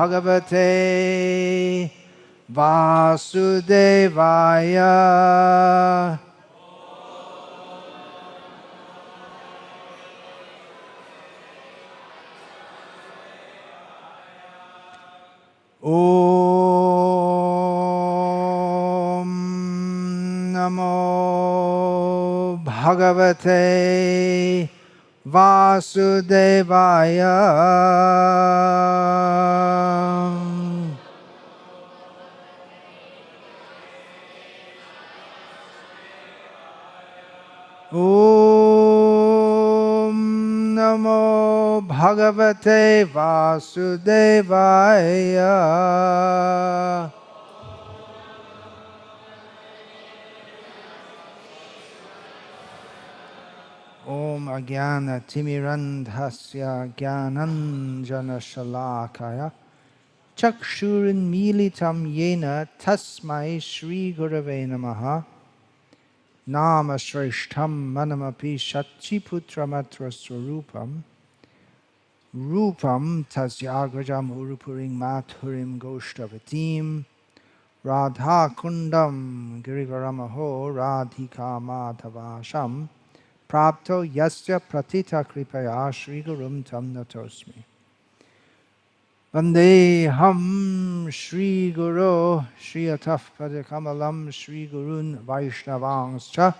Bhagavate Vasudevaya. Om Namo Bhagavate Vasudevaya. Om Namo Bhagavate Vasudevaya. Om Ajnana Timirandhasya Jnananjana Shalakaya Chakshurin Militam Yena Tasmai Shri Gurave Namaha. Nama Shreshtham Manamapi Shachiputramatra Swarupam Rupam Tasyagrajam Urupuring Mathurim Goshtavatim Radha Kundam Girivaramaho Radhika Madhavasham Prapto Yasya Pratita Kripaya Shri Gurum Tam Natosmi Vandeham Shri Guru Shri Ataf Padakamalam Shri Gurun Vaishnavangscha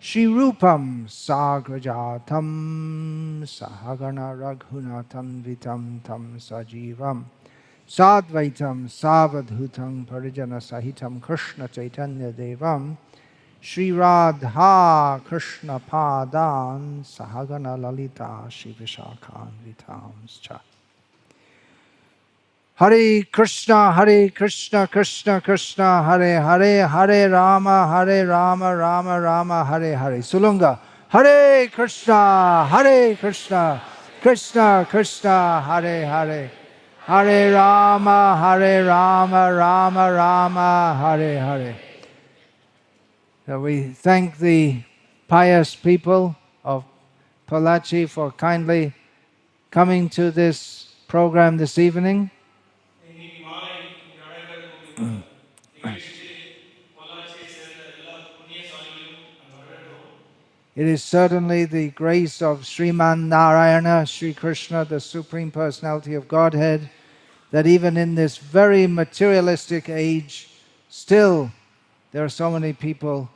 Shri Rupam Sagrajatam Sahagana Raghunatam Vitam Tam Sajivam Sadvaitam Savadhutam Parijana Sahitam Krishna Chaitanya Devam Shri Radha Krishna Padan Sahagana Lalita Shri Vishakhan Vitamscha. Hare Krishna, Krishna Krishna, Hare Hare, Hare Rama, Rama Rama, Hare Hare. Sulunga. Hare Krishna, Krishna Krishna, Hare Hare. Hare Rama, Rama Rama, Hare Hare. So we thank the pious people of Pollachi for kindly coming to this program this evening. It is certainly the grace of Sriman Narayana, Sri Krishna, the Supreme Personality of Godhead, that even in this very materialistic age, still there are so many people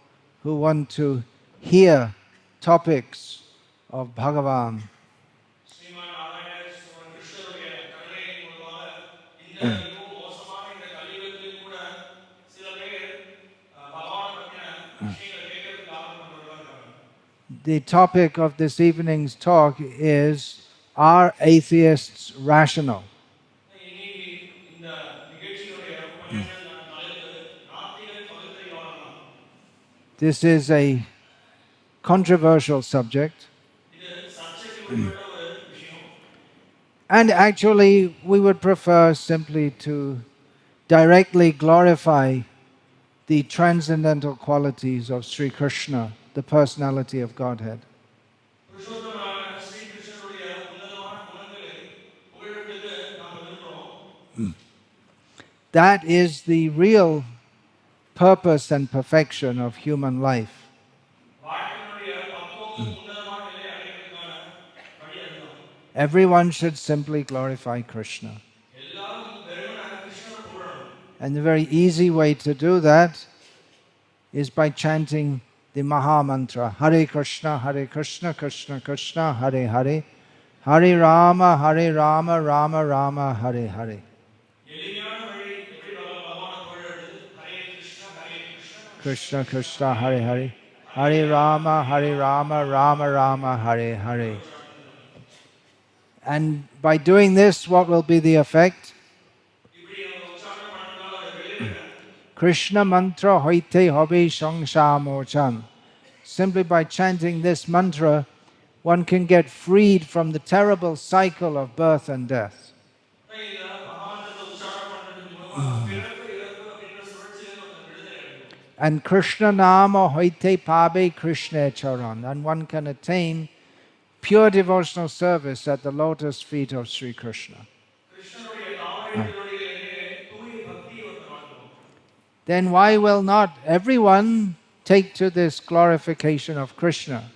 who want to hear topics of Bhagavan. The topic of this evening's talk is, are atheists rational? This is a controversial subject. And actually, we would prefer simply to directly glorify the transcendental qualities of Sri Krishna, the personality of Godhead. That is the real purpose and perfection of human life. Everyone should simply glorify Krishna. And the very easy way to do that is by chanting the Maha Mantra, Hare Krishna, Krishna Krishna, Hare Hare, Hare Rama, Rama Rama, Hare Hare. Krishna Krishna, Hare Hare, Hare Rama, Rama Rama, Hare Hare. And by doing this, what will be the effect? Krishna mantra hoite hobe sangshamochan. Simply by chanting this mantra, one can get freed from the terrible cycle of birth and death. And Krishna nama hoite pabe Krishna charan. And one can attain pure devotional service at the lotus feet of Sri Krishna. then why will not everyone take to this glorification of Krishna?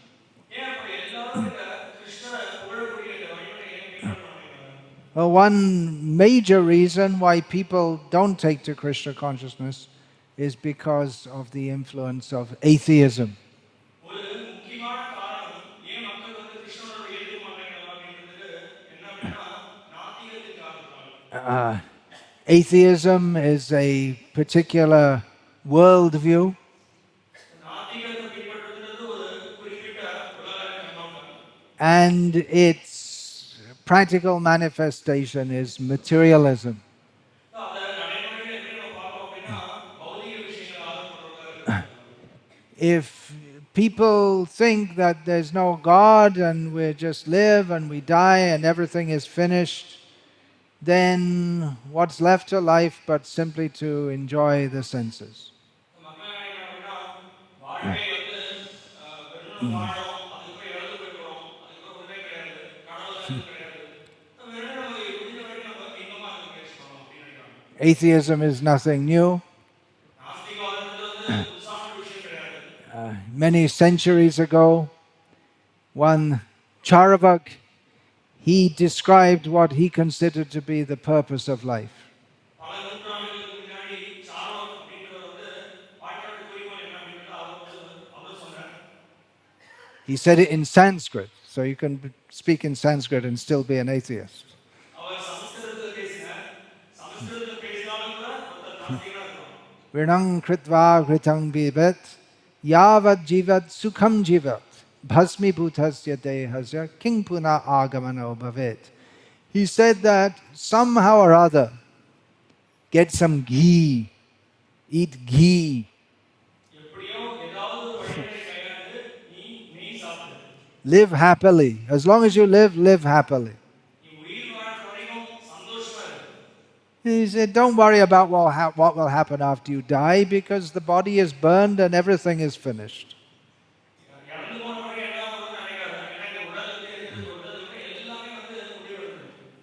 Well, one major reason why people don't take to Krishna consciousness is because of the influence of atheism. Atheism is a particular worldview, and its practical manifestation is materialism. If people think that there's no God and we just live and we die and everything is finished, then what's left to life but simply to enjoy the senses? Atheism is nothing new. Many centuries ago, one Charavak, he described what he considered to be the purpose of life. He said it in Sanskrit, so you can speak in Sanskrit and still be an atheist. Vrinang kritva kritang bivet, yavad jivat sukham jivat, bhasmi bhutasya dehasya king puna agamano bhavet. He said that somehow or other, get some ghee, eat ghee, live happily. As long as you live, live happily. He said, don't worry about what will happen after you die, because the body is burned and everything is finished.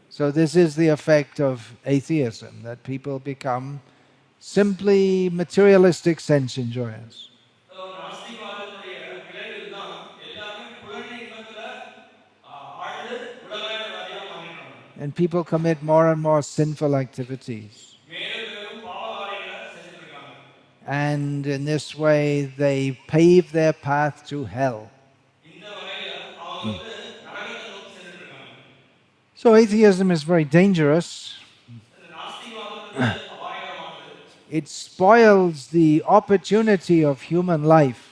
So this is the effect of atheism, that people become simply materialistic sense enjoyers. And people commit more and more sinful activities. And in this way, they pave their path to hell. So atheism is very dangerous. It spoils the opportunity of human life.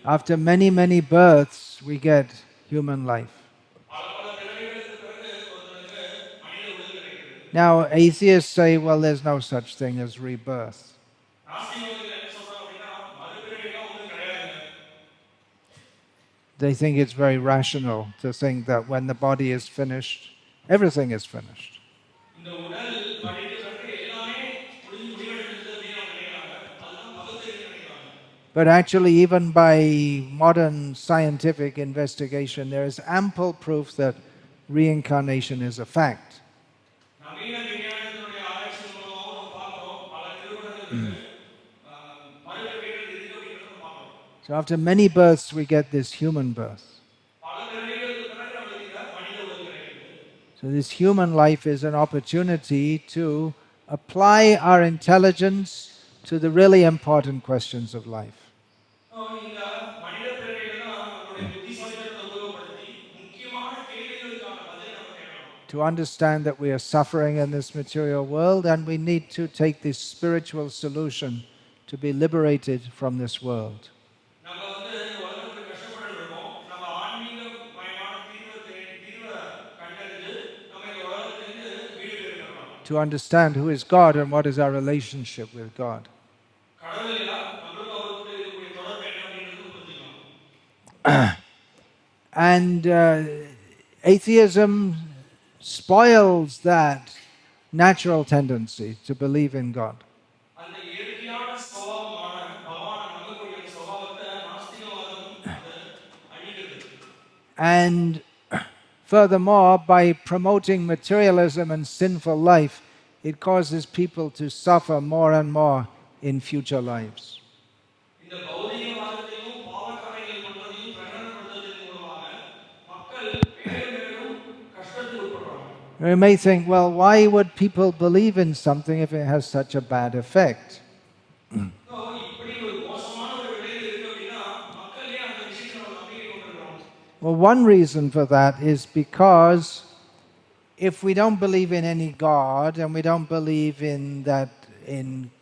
After many, many births, we get human life. Now, atheists say, well, there's no such thing as rebirth. They think it's very rational to think that when the body is finished, everything is finished. But actually, even by modern scientific investigation, there is ample proof that reincarnation is a fact. So after many births, we get this human birth. So this human life is an opportunity to apply our intelligence to the really important questions of life. To understand that we are suffering in this material world and we need to take this spiritual solution to be liberated from this world. To understand who is God and what is our relationship with God. And atheism spoils that natural tendency to believe in God. And Furthermore, by promoting materialism and sinful life, it causes people to suffer more and more in future lives. We may think, well, why would people believe in something if it has such a bad effect? Well, one reason for that is because if we don't believe in any God and we don't believe in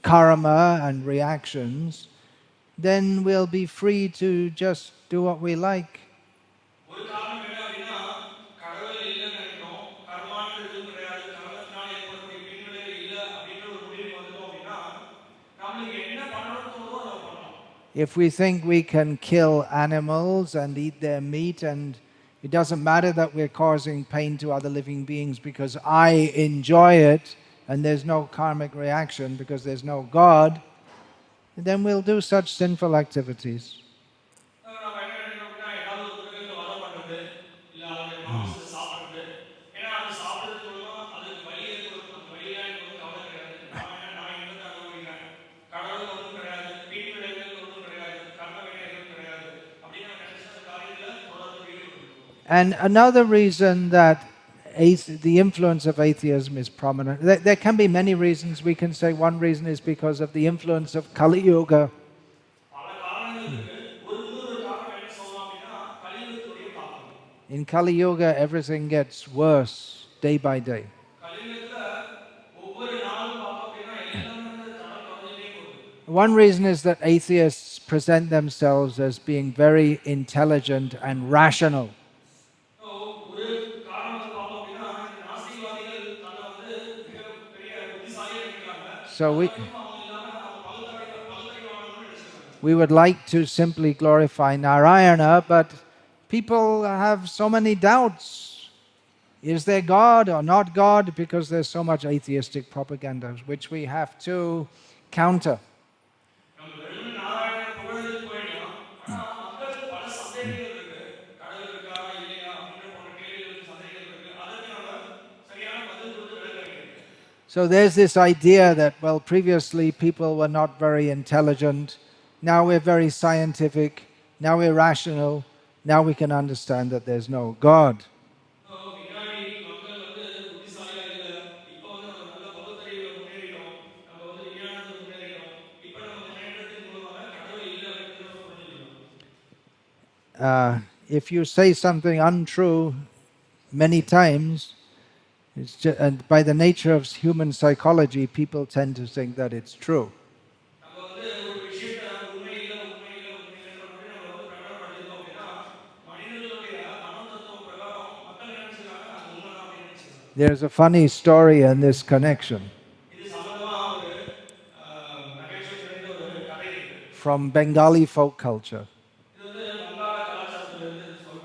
karma and reactions, then we'll be free to just do what we like. If we think we can kill animals and eat their meat, and it doesn't matter that we're causing pain to other living beings because I enjoy it and there's no karmic reaction because there's no God, then we'll do such sinful activities. And another reason that the influence of atheism is prominent, there can be many reasons. We can say one reason is because of the influence of Kali Yuga. In Kali Yuga, everything gets worse day by day. One reason is that atheists present themselves as being very intelligent and rational. So we would like to simply glorify Narayana, but people have so many doubts. Is there God or not God? Because there's so much atheistic propaganda, which we have to counter. So there's this idea that, well, previously people were not very intelligent, now we're very scientific, now we're rational, now we can understand that there's no God. If you say something untrue many times, and by the nature of human psychology, people tend to think that it's true. There's a funny story in this connection from Bengali folk culture.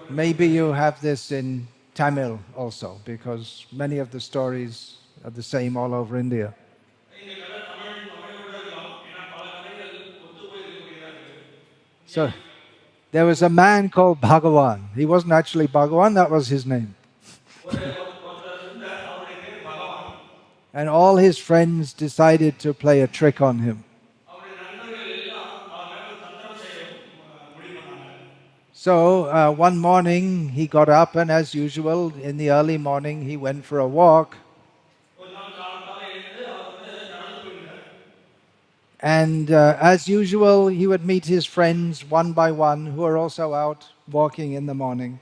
Maybe you have this in Tamil also, because many of the stories are the same all over India. So there was a man called Bhagawan. He wasn't actually Bhagawan, that was his name. And all his friends decided to play a trick on him. So one morning he got up, and as usual in the early morning he went for a walk. And as usual he would meet his friends one by one who are also out walking in the morning.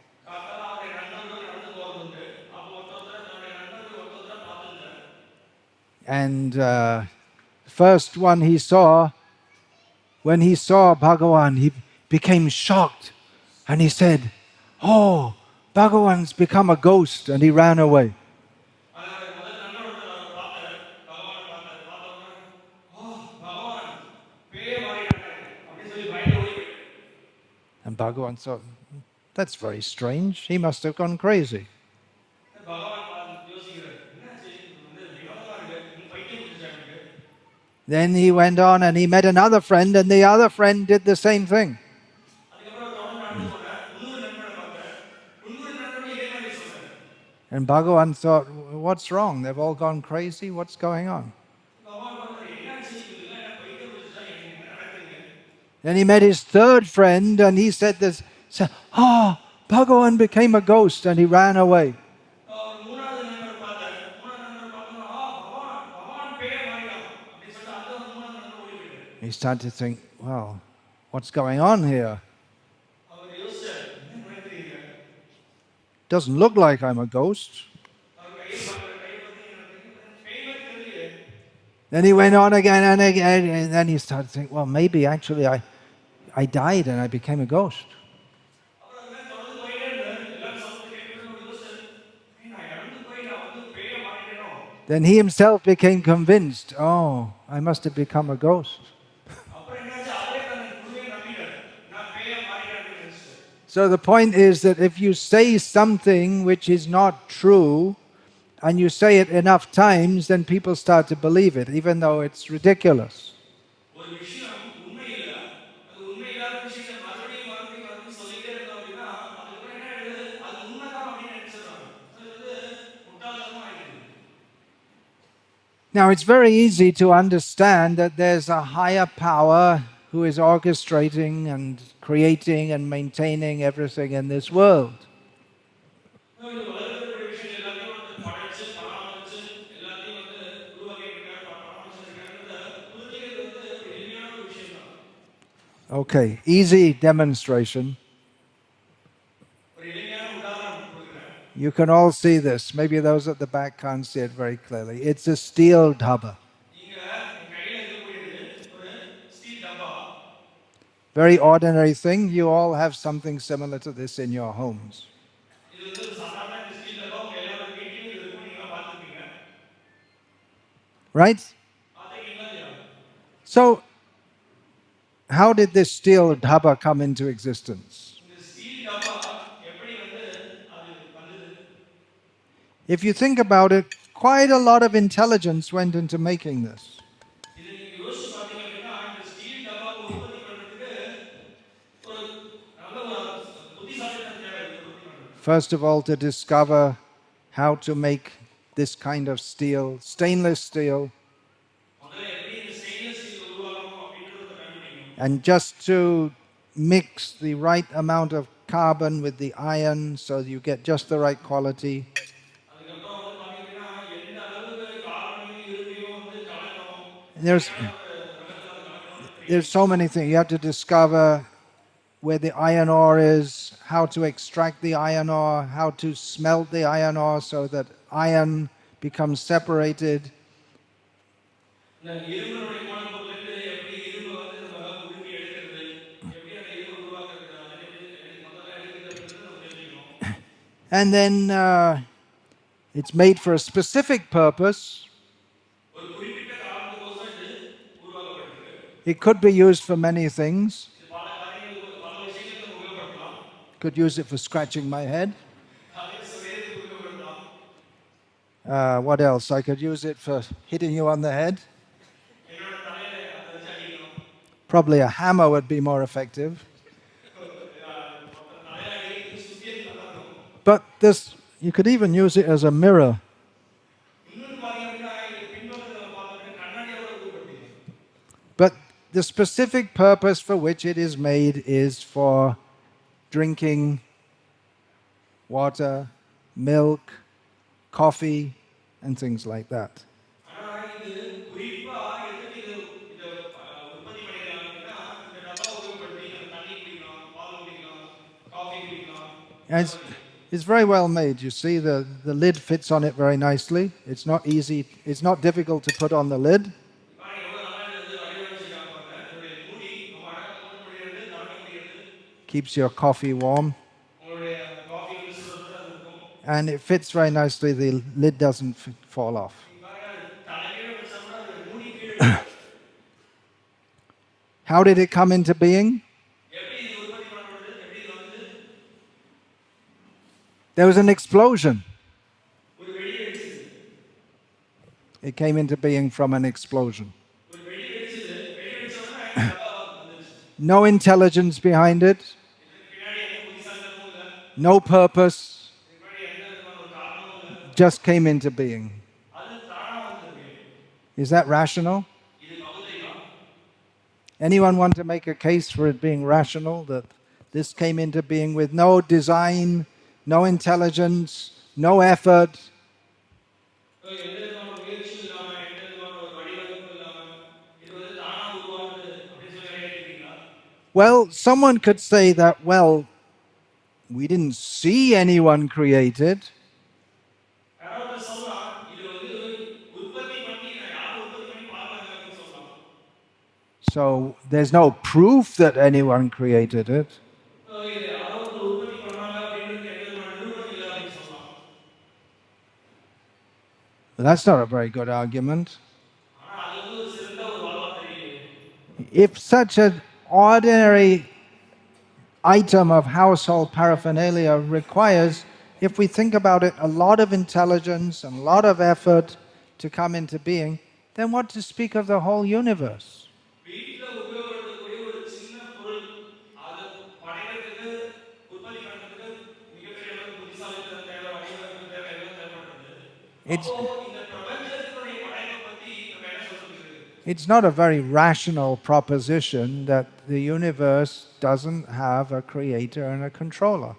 And first one he saw, when he saw Bhagawan, he became shocked. And he said, "Oh, Bhagavan's become a ghost," and he ran away. And Bhagavan thought, that's very strange. He must have gone crazy. Then he went on and he met another friend, and the other friend did the same thing. And Bhagavan thought, what's wrong? They've all gone crazy? What's going on? Then he met his third friend and he said this, Bhagavan became a ghost, and he ran away. He started to think, well, what's going on here? Doesn't look like I'm a ghost. Then he went on again and again, and then he started to think, well, maybe actually I died and I became a ghost. Then he himself became convinced, oh, I must have become a ghost. So the point is that if you say something which is not true, and you say it enough times, then people start to believe it, even though it's ridiculous. Now, it's very easy to understand that there's a higher power who is orchestrating and creating and maintaining everything in this world. Okay, easy demonstration. You can all see this. Maybe those at the back can't see it very clearly. It's a steel dhaba. Very ordinary thing. You all have something similar to this in your homes. Right? So, how did this steel dhaba come into existence? If you think about it, quite a lot of intelligence went into making this. First of all, to discover how to make this kind of steel, stainless steel, and just to mix the right amount of carbon with the iron so you get just the right quality. There's so many things. You have to discover where the iron ore is, how to extract the iron ore, how to smelt the iron ore so that iron becomes separated. And then it's made for a specific purpose. It could be used for many things. Could use it for scratching my head. What else? I could use it for hitting you on the head. Probably a hammer would be more effective. But this, you could even use it as a mirror. But the specific purpose for which it is made is for drinking water, milk, coffee, and things like that. And it's very well made. You see, the lid fits on it very nicely. It's not easy, it's not difficult to put on the lid. Keeps your coffee warm. And it fits very nicely. The lid doesn't fall off. How did it come into being? There was an explosion. It came into being from an explosion. No intelligence behind it. No purpose. just came into being. Is that rational? Anyone want to make a case for it being rational, that this came into being with no design, no intelligence, no effort? Well, someone could say that, well, we didn't see anyone created. So there's no proof that anyone created it. That's not a very good argument. If such an ordinary item of household paraphernalia requires, if we think about it, a lot of intelligence and a lot of effort to come into being, then what to speak of the whole universe? It's not a very rational proposition that the universe doesn't have a creator and a controller.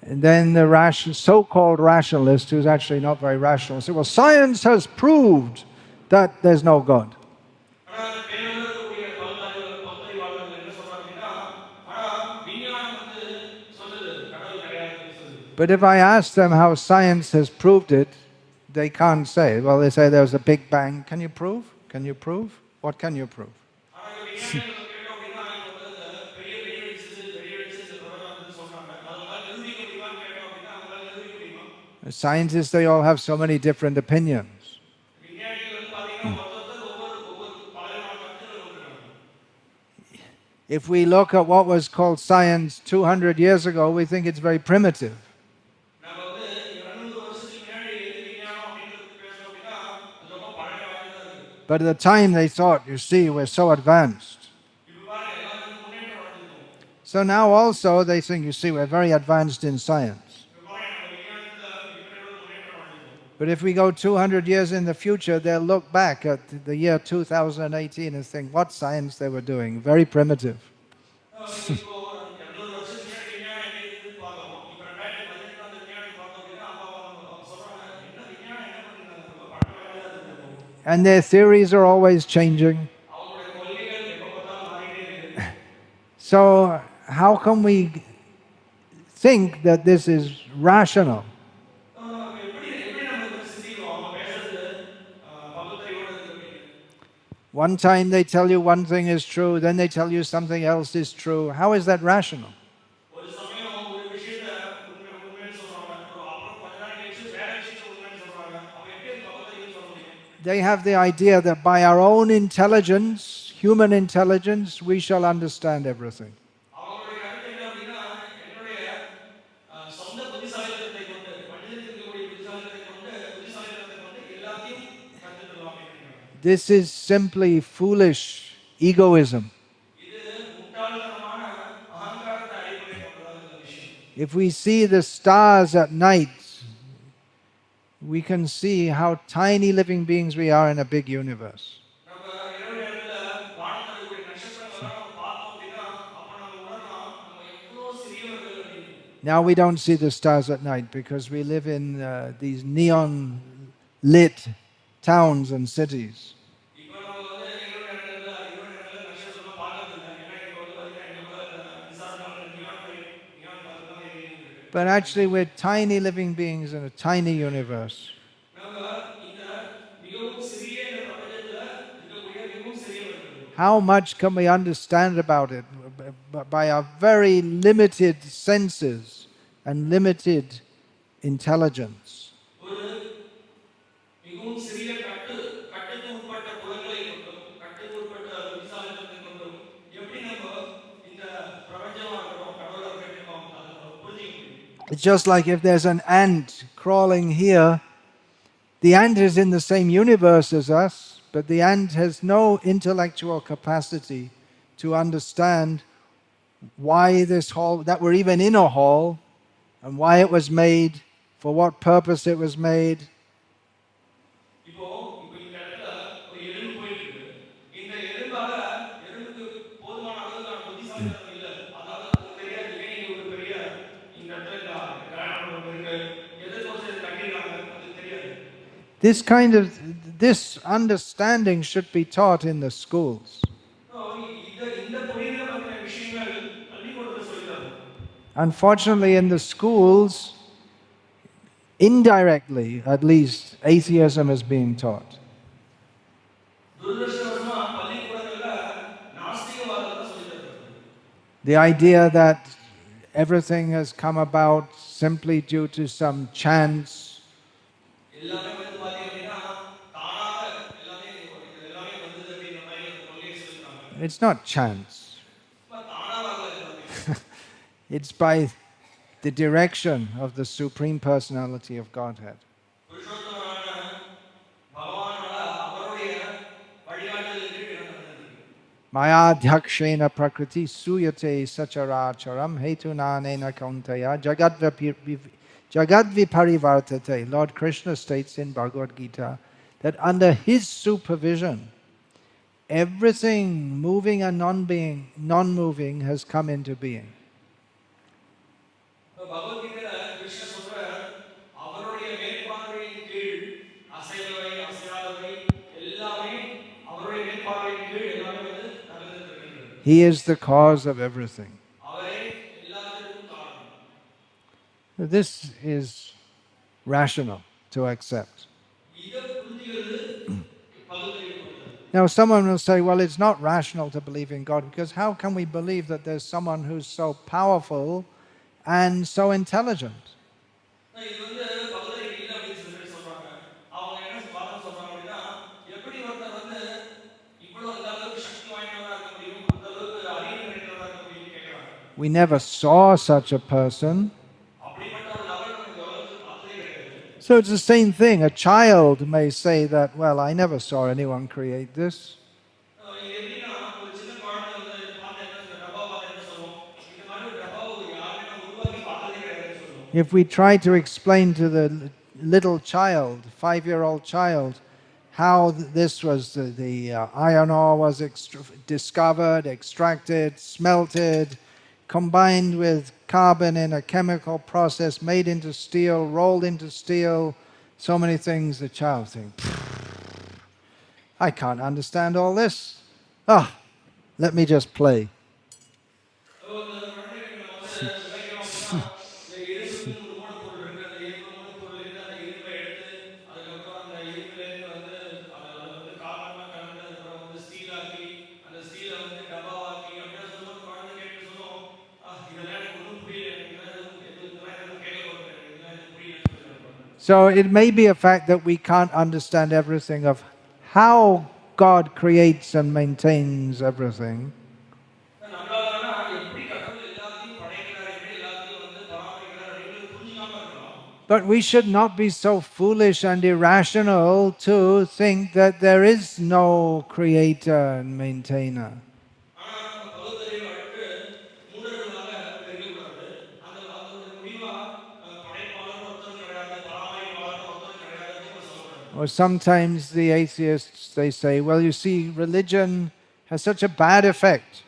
And then the so-called rationalist, who's actually not very rational, said, well, science has proved that there's no God. But if I ask them how science has proved it, they can't say. Well, they say there was a Big Bang. Can you prove? Can you prove? What can you prove? Scientists, they all have so many different opinions. If we look at what was called science 200 years ago, we think it's very primitive. But at the time they thought, you see, we're so advanced. So now also they think, you see, we're very advanced in science. But if we go 200 years in the future, they'll look back at the year 2018 and think what science they were doing. Very primitive. And their theories are always changing. So how can we think that this is rational? One time they tell you one thing is true, then they tell you something else is true. How is that rational? They have the idea that by our own intelligence, human intelligence, we shall understand everything. This is simply foolish egoism. If we see the stars at night, we can see how tiny living beings we are in a big universe. Now we don't see the stars at night because we live in these neon-lit towns and cities. But actually we're tiny living beings in a tiny universe. How much can we understand about it by our very limited senses and limited intelligence? It's just like if there's an ant crawling here, the ant is in the same universe as us, but the ant has no intellectual capacity to understand why this hall, that we're even in a hall, and why it was made, for what purpose it was made. This understanding should be taught in the schools. Unfortunately, in the schools, indirectly at least, atheism is being taught. The idea that everything has come about simply due to some chance. It's not chance. It's by the direction of the Supreme Personality of Godhead. Maya dhakshena prakriti suyate sacharacharam hetunanena kauntaya jagadviparivartate. Lord Krishna states in Bhagavad Gita that under his supervision, everything moving and non-moving has come into being. He is the cause of everything. This is rational to accept. Now someone will say, well, it's not rational to believe in God, because how can we believe that there's someone who's so powerful and so intelligent? We never saw such a person. So it's the same thing. A child may say that, well, I never saw anyone create this. If we try to explain to the little child, 5-year-old child, how this was, the iron ore was discovered, extracted, smelted, combined with carbon in a chemical process, made into steel, rolled into steel, so many things, the child thinks, I can't understand all this. Let me just play. So it may be a fact that we can't understand everything of how God creates and maintains everything. But we should not be so foolish and irrational to think that there is no creator and maintainer. Or sometimes the atheists, they say, well, you see, religion has such a bad effect.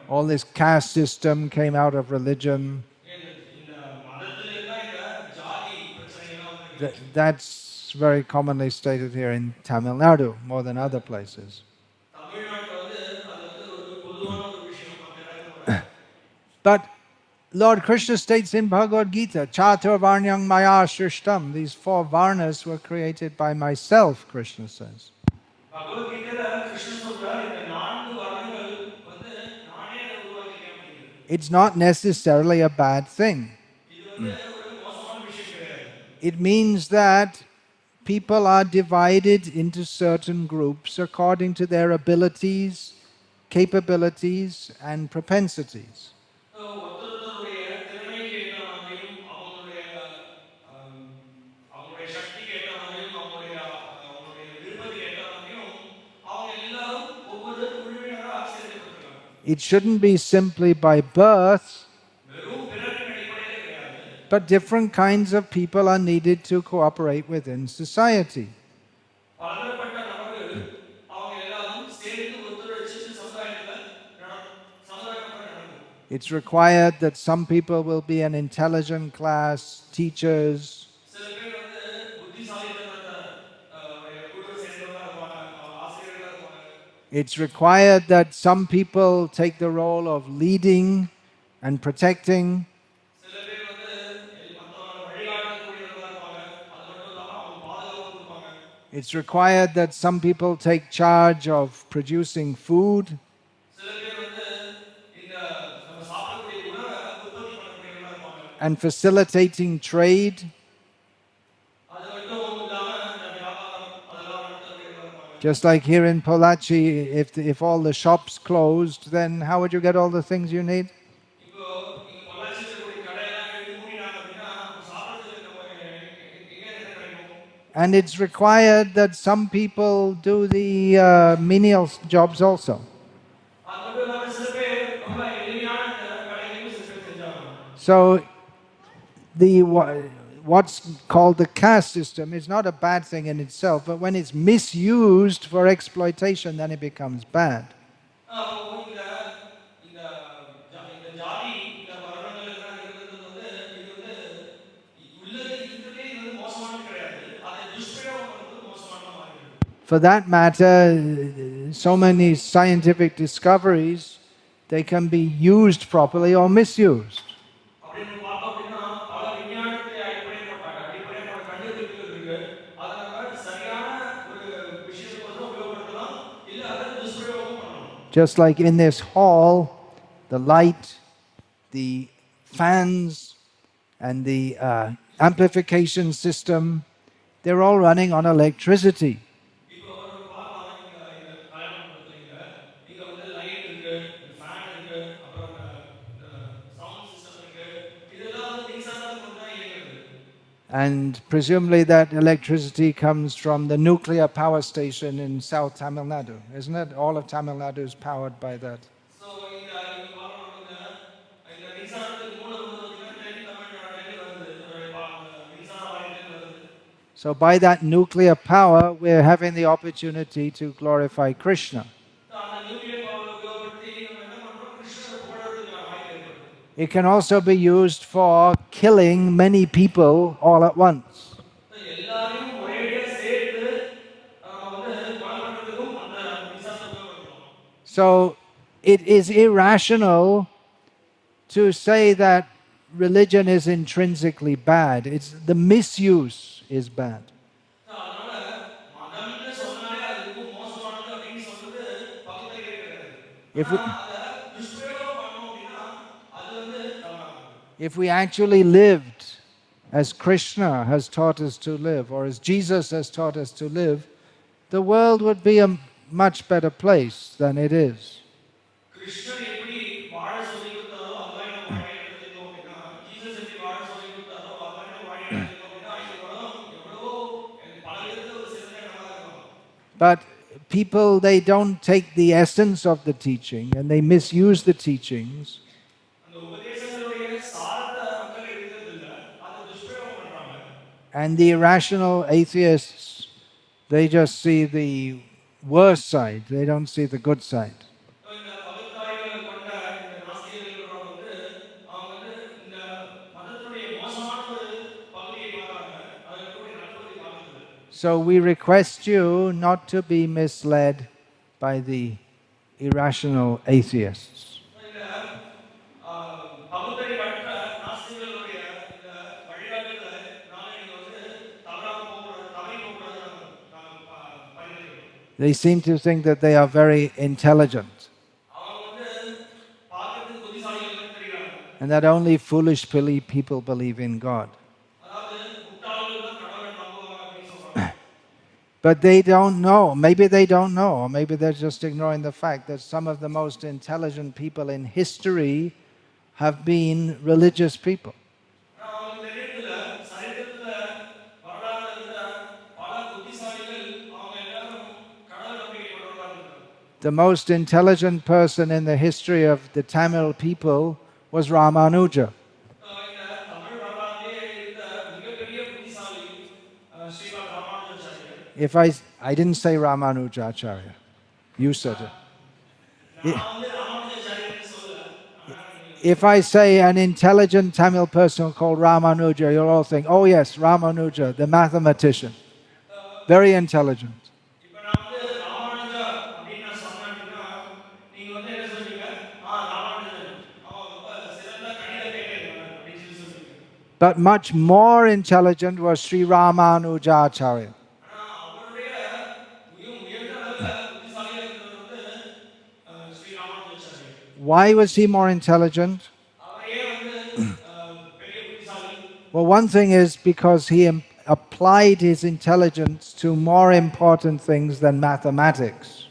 All this caste system came out of religion. That's very commonly stated here in Tamil Nadu, more than other places. But Lord Krishna states in Bhagavad Gita, Chatur Varnyam Maya Shrishtam, these 4 varnas were created by myself, Krishna says. It's not necessarily a bad thing. It means that people are divided into certain groups according to their abilities, capabilities, and propensities. It shouldn't be simply by birth, but different kinds of people are needed to cooperate within society. It's required that some people will be an intelligent class, teachers. It's required that some people take the role of leading and protecting. It's required that some people take charge of producing food. And facilitating trade. Just like here in Pollachi, if all the shops closed, then how would you get all the things you need? And it's required that some people do the menial jobs also. So what's called the caste system is not a bad thing in itself, but when it's misused for exploitation, then it becomes bad. For that matter, so many scientific discoveries, they can be used properly or misused. Just like in this hall, the light, the fans, and the amplification system, they're all running on electricity. And presumably that electricity comes from the nuclear power station in South Tamil Nadu, isn't it? All of Tamil Nadu is powered by that. So by that nuclear power, we're having the opportunity to glorify Krishna. It can also be used for killing many people all at once. So it is irrational to say that religion is intrinsically bad. It's the misuse is bad. If we actually lived as Krishna has taught us to live, or as Jesus has taught us to live, the world would be a much better place than it is. But people, they don't take the essence of the teaching and they misuse the teachings. And the irrational atheists, they just see the worst side, they don't see the good side. So we request you not to be misled by the irrational atheists. They seem to think that they are very intelligent, and that only foolish people believe in God. But they don't know, maybe they don't know, or maybe they're just ignoring the fact that some of the most intelligent people in history have been religious people. The most intelligent person in the history of the Tamil people was Ramanuja. If I didn't say Ramanujacharya, you said it. If I say an intelligent Tamil person called Ramanuja, you'll all think, oh yes, Ramanuja, the mathematician. Very intelligent. But much more intelligent was Sri Ramanujacharya. Why was he more intelligent? Well, one thing is because he applied his intelligence to more important things than mathematics.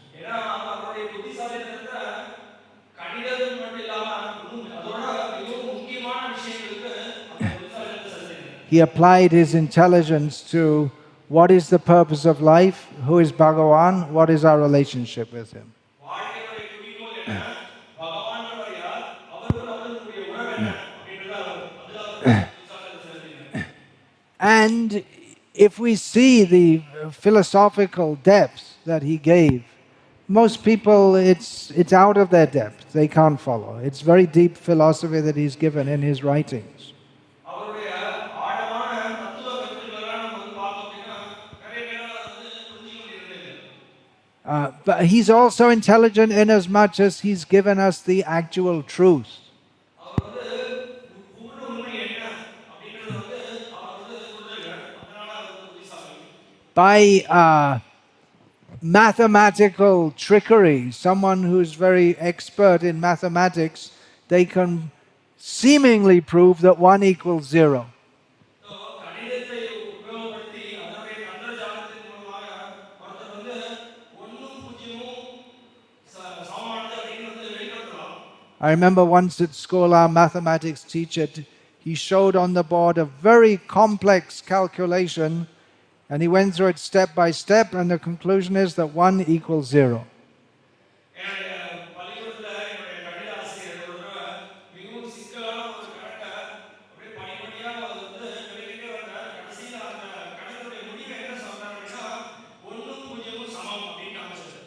He applied his intelligence to what is the purpose of life, who is Bhagavan, what is our relationship with him. And if we see the philosophical depth that he gave, most people, it's out of their depth. They can't follow. It's very deep philosophy that he's given in his writings. But he's also intelligent in as much as he's given us the actual truth. By mathematical trickery, someone who's very expert in mathematics, they can seemingly prove that 1 equals 0. I remember once at school, our mathematics teacher, he showed on the board a very complex calculation, and he went through it step by step, and the conclusion is that 1 equals 0.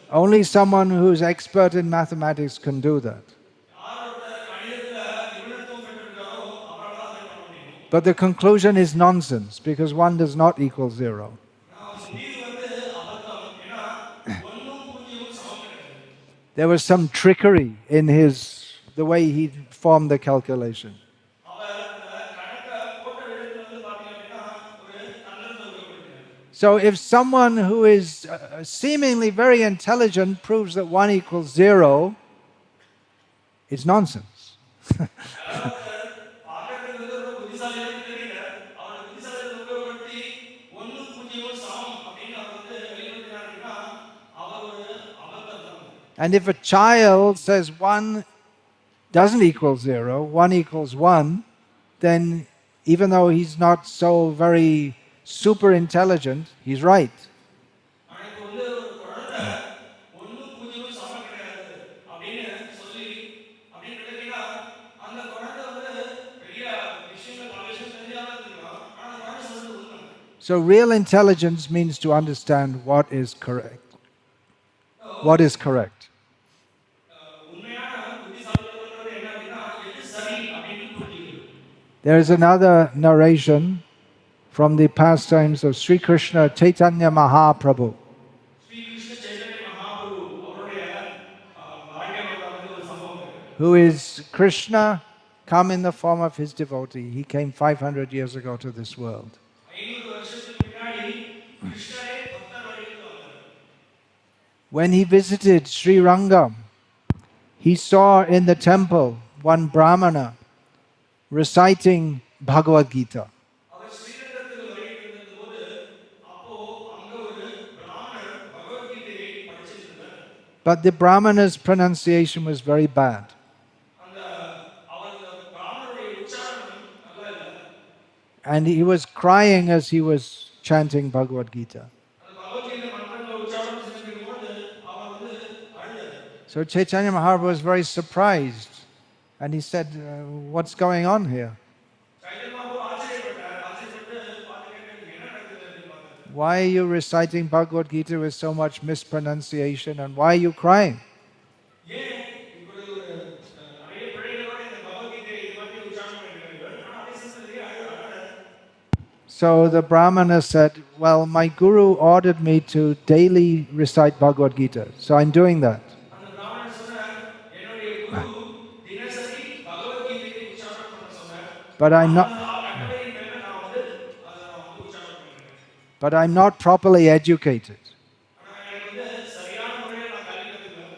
Only someone who's expert in mathematics can do that. But the conclusion is nonsense, because 1 does not equal 0. There was some trickery in the way he formed the calculation. So if someone who is seemingly very intelligent proves that 1 equals 0, it's nonsense. And if a child says 1 doesn't equal 0, 1 equals 1, then even though he's not so very super intelligent, he's right. So real intelligence means to understand what is correct. What is correct? There is another narration from the pastimes of Sri Krishna Chaitanya Mahaprabhu. Who is Krishna come in the form of his devotee. He came 500 years ago to this world. When he visited Sri Rangam, he saw in the temple one Brahmana reciting Bhagavad Gita. But the Brahmana's pronunciation was very bad. And he was crying as he was chanting Bhagavad Gita. So Chaitanya Mahaprabhu was very surprised and he said, what's going on here? Why are you reciting Bhagavad Gita with so much mispronunciation and why are you crying? So the Brahmana said, well, my guru ordered me to daily recite Bhagavad Gita, so I'm doing that. But I'm not properly educated.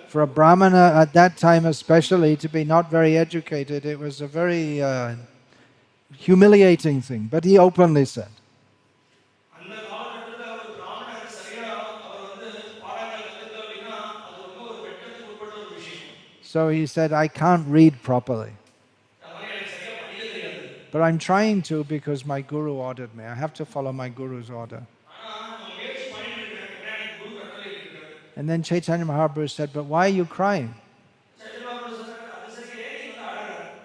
For a Brahmana at that time especially to be not very educated, it was a very humiliating thing. But he openly said. So he said, I can't read properly. But I'm trying to because my guru ordered me. I have to follow my guru's order. And then Chaitanya Mahaprabhu said, but why are you crying?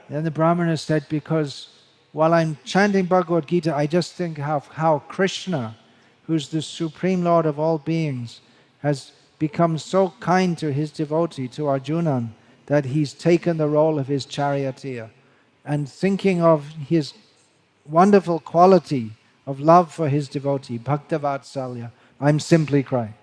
Then the Brahmana said, because while I'm chanting Bhagavad Gita, I just think of how Krishna, who's the Supreme Lord of all beings, has become so kind to his devotee, to Arjuna, that he's taken the role of his charioteer. And thinking of his wonderful quality of love for his devotee, Bhaktavatsalya, I'm simply crying.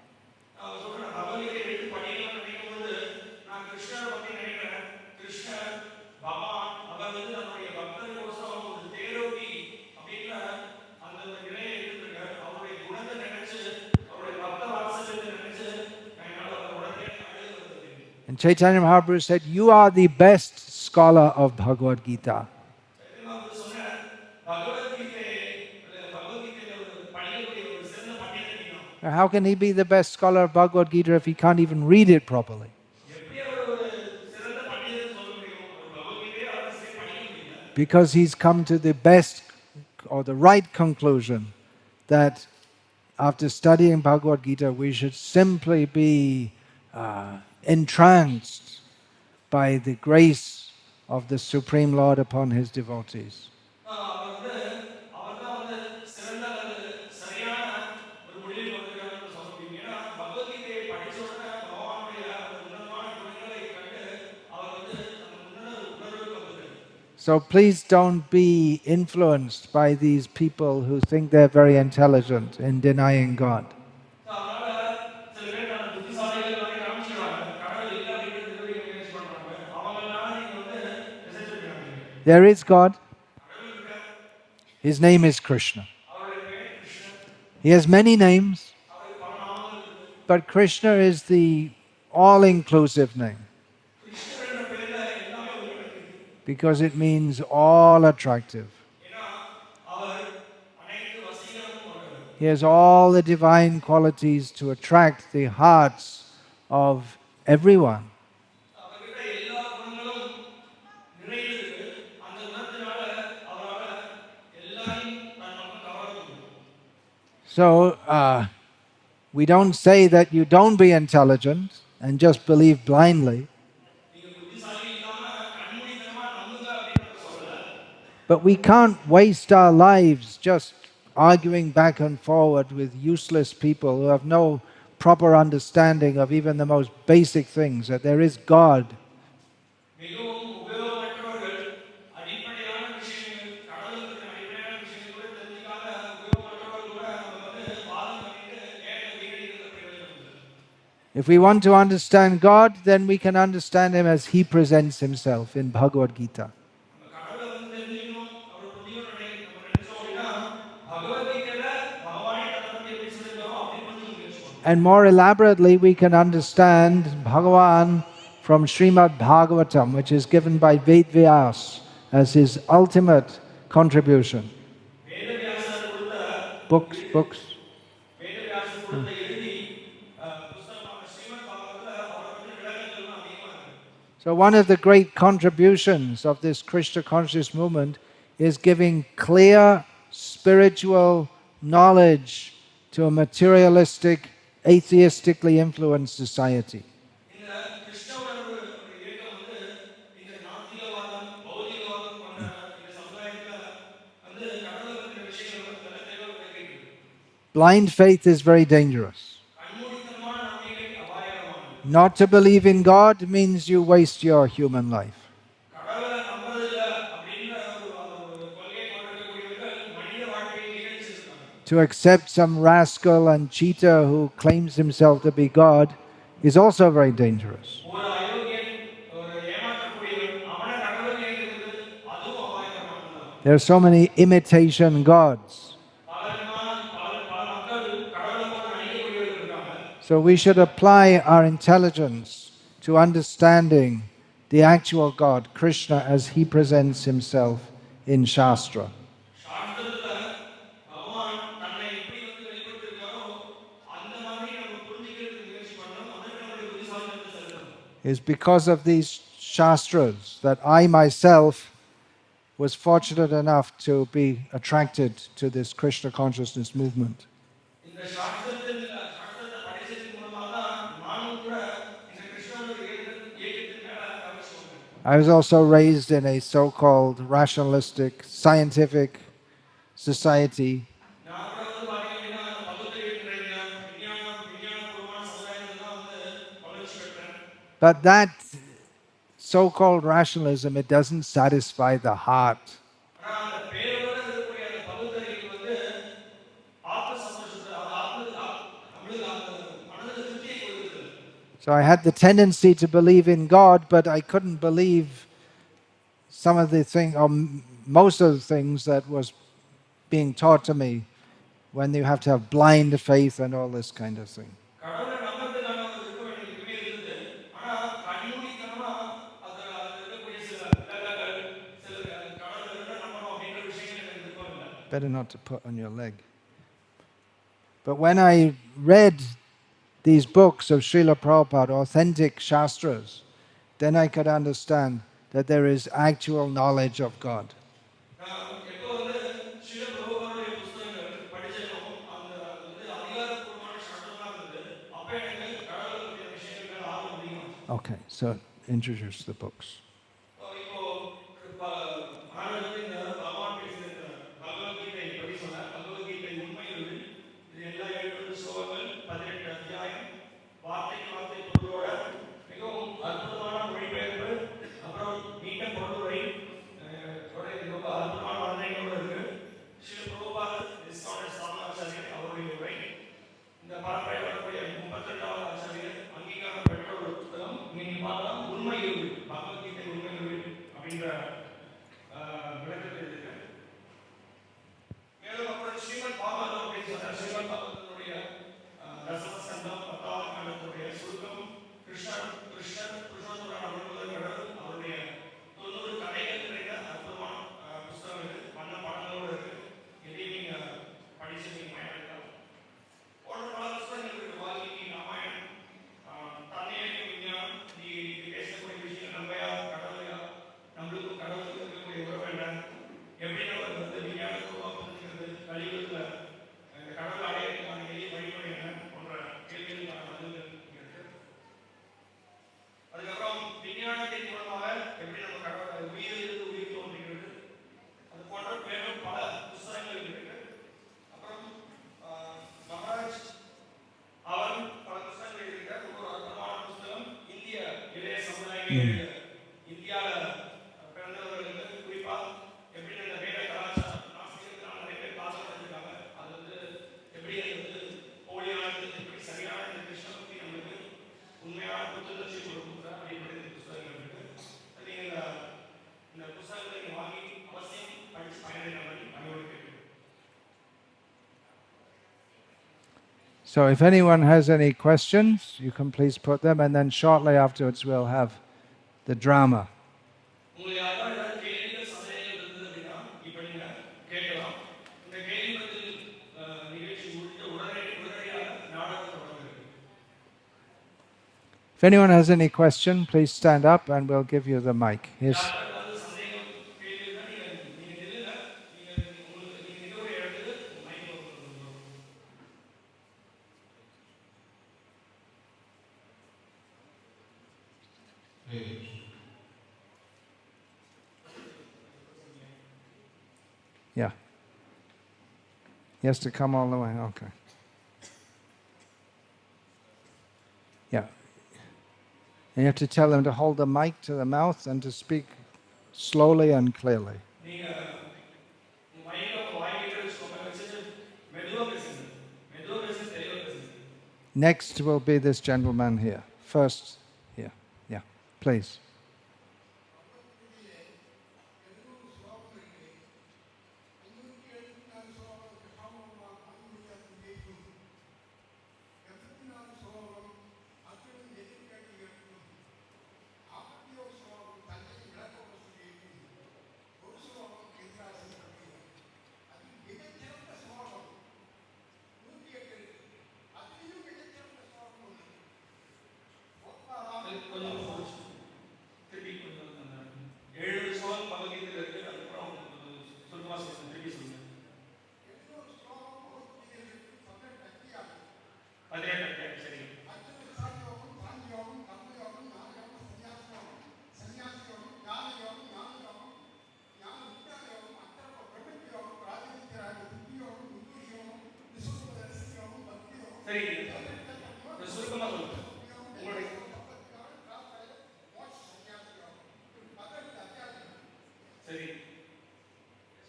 And Chaitanya Mahaprabhu said, you are the best scholar of Bhagavad Gita. How can he be the best scholar of Bhagavad Gita if he can't even read it properly? Because he's come to the best or the right conclusion that after studying Bhagavad Gita, we should simply be entranced by the grace of the Supreme Lord upon his devotees. So please don't be influenced by these people who think they're very intelligent in denying God. There is God. His name is Krishna. He has many names, but Krishna is the all-inclusive name, because it means all attractive. He has all the divine qualities to attract the hearts of everyone. So, we don't say that you don't be intelligent and just believe blindly. But we can't waste our lives just arguing back and forward with useless people who have no proper understanding of even the most basic things, that there is God. If we want to understand God, then we can understand Him as He presents Himself in Bhagavad Gita. And more elaborately, we can understand Bhagavan from Srimad Bhagavatam, which is given by Vikasa as his ultimate contribution. Books. So one of the great contributions of this Krishna conscious movement is giving clear spiritual knowledge to a materialistic, atheistically influenced society. Blind faith is very dangerous. Not to believe in God means you waste your human life. To accept some rascal and cheater who claims himself to be God is also very dangerous. There are so many imitation gods. So we should apply our intelligence to understanding the actual God, Krishna, as he presents himself in Shastra. It's because of these Shastras that I myself was fortunate enough to be attracted to this Krishna consciousness movement. I was also raised in a so-called rationalistic, scientific society. But that so-called rationalism, it doesn't satisfy the heart. So I had the tendency to believe in God, but I couldn't believe some of the things, or most of the things that was being taught to me, when you have to have blind faith and all this kind of thing. Better not to put on your leg. But when I read these books of Srila Prabhupada, authentic Shastras, then I could understand that there is actual knowledge of God. Okay, so introduce the books. So if anyone has any questions, you can please put them, and then shortly afterwards we'll have the drama. If anyone has any question, please stand up and we'll give you the mic. Yes. Yeah. He has to come all the way. Okay. Yeah. And you have to tell them to hold the mic to the mouth and to speak slowly and clearly. Next will be this gentleman here. First here. Yeah, please.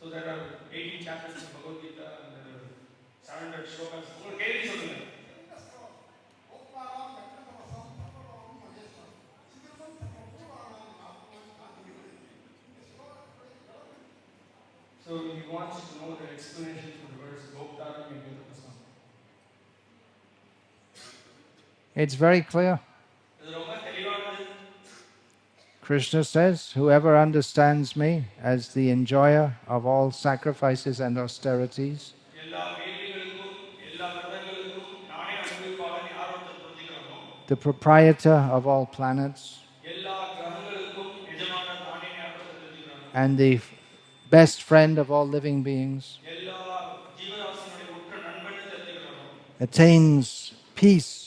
So there are 18 chapters in Bhagavad Gita and there are 700 shlokas. So he wants to know the explanation for the verse Bhoktaram Yajnapasam. It's very clear. Krishna says, whoever understands me as the enjoyer of all sacrifices and austerities, the proprietor of all planets, and the best friend of all living beings, attains peace.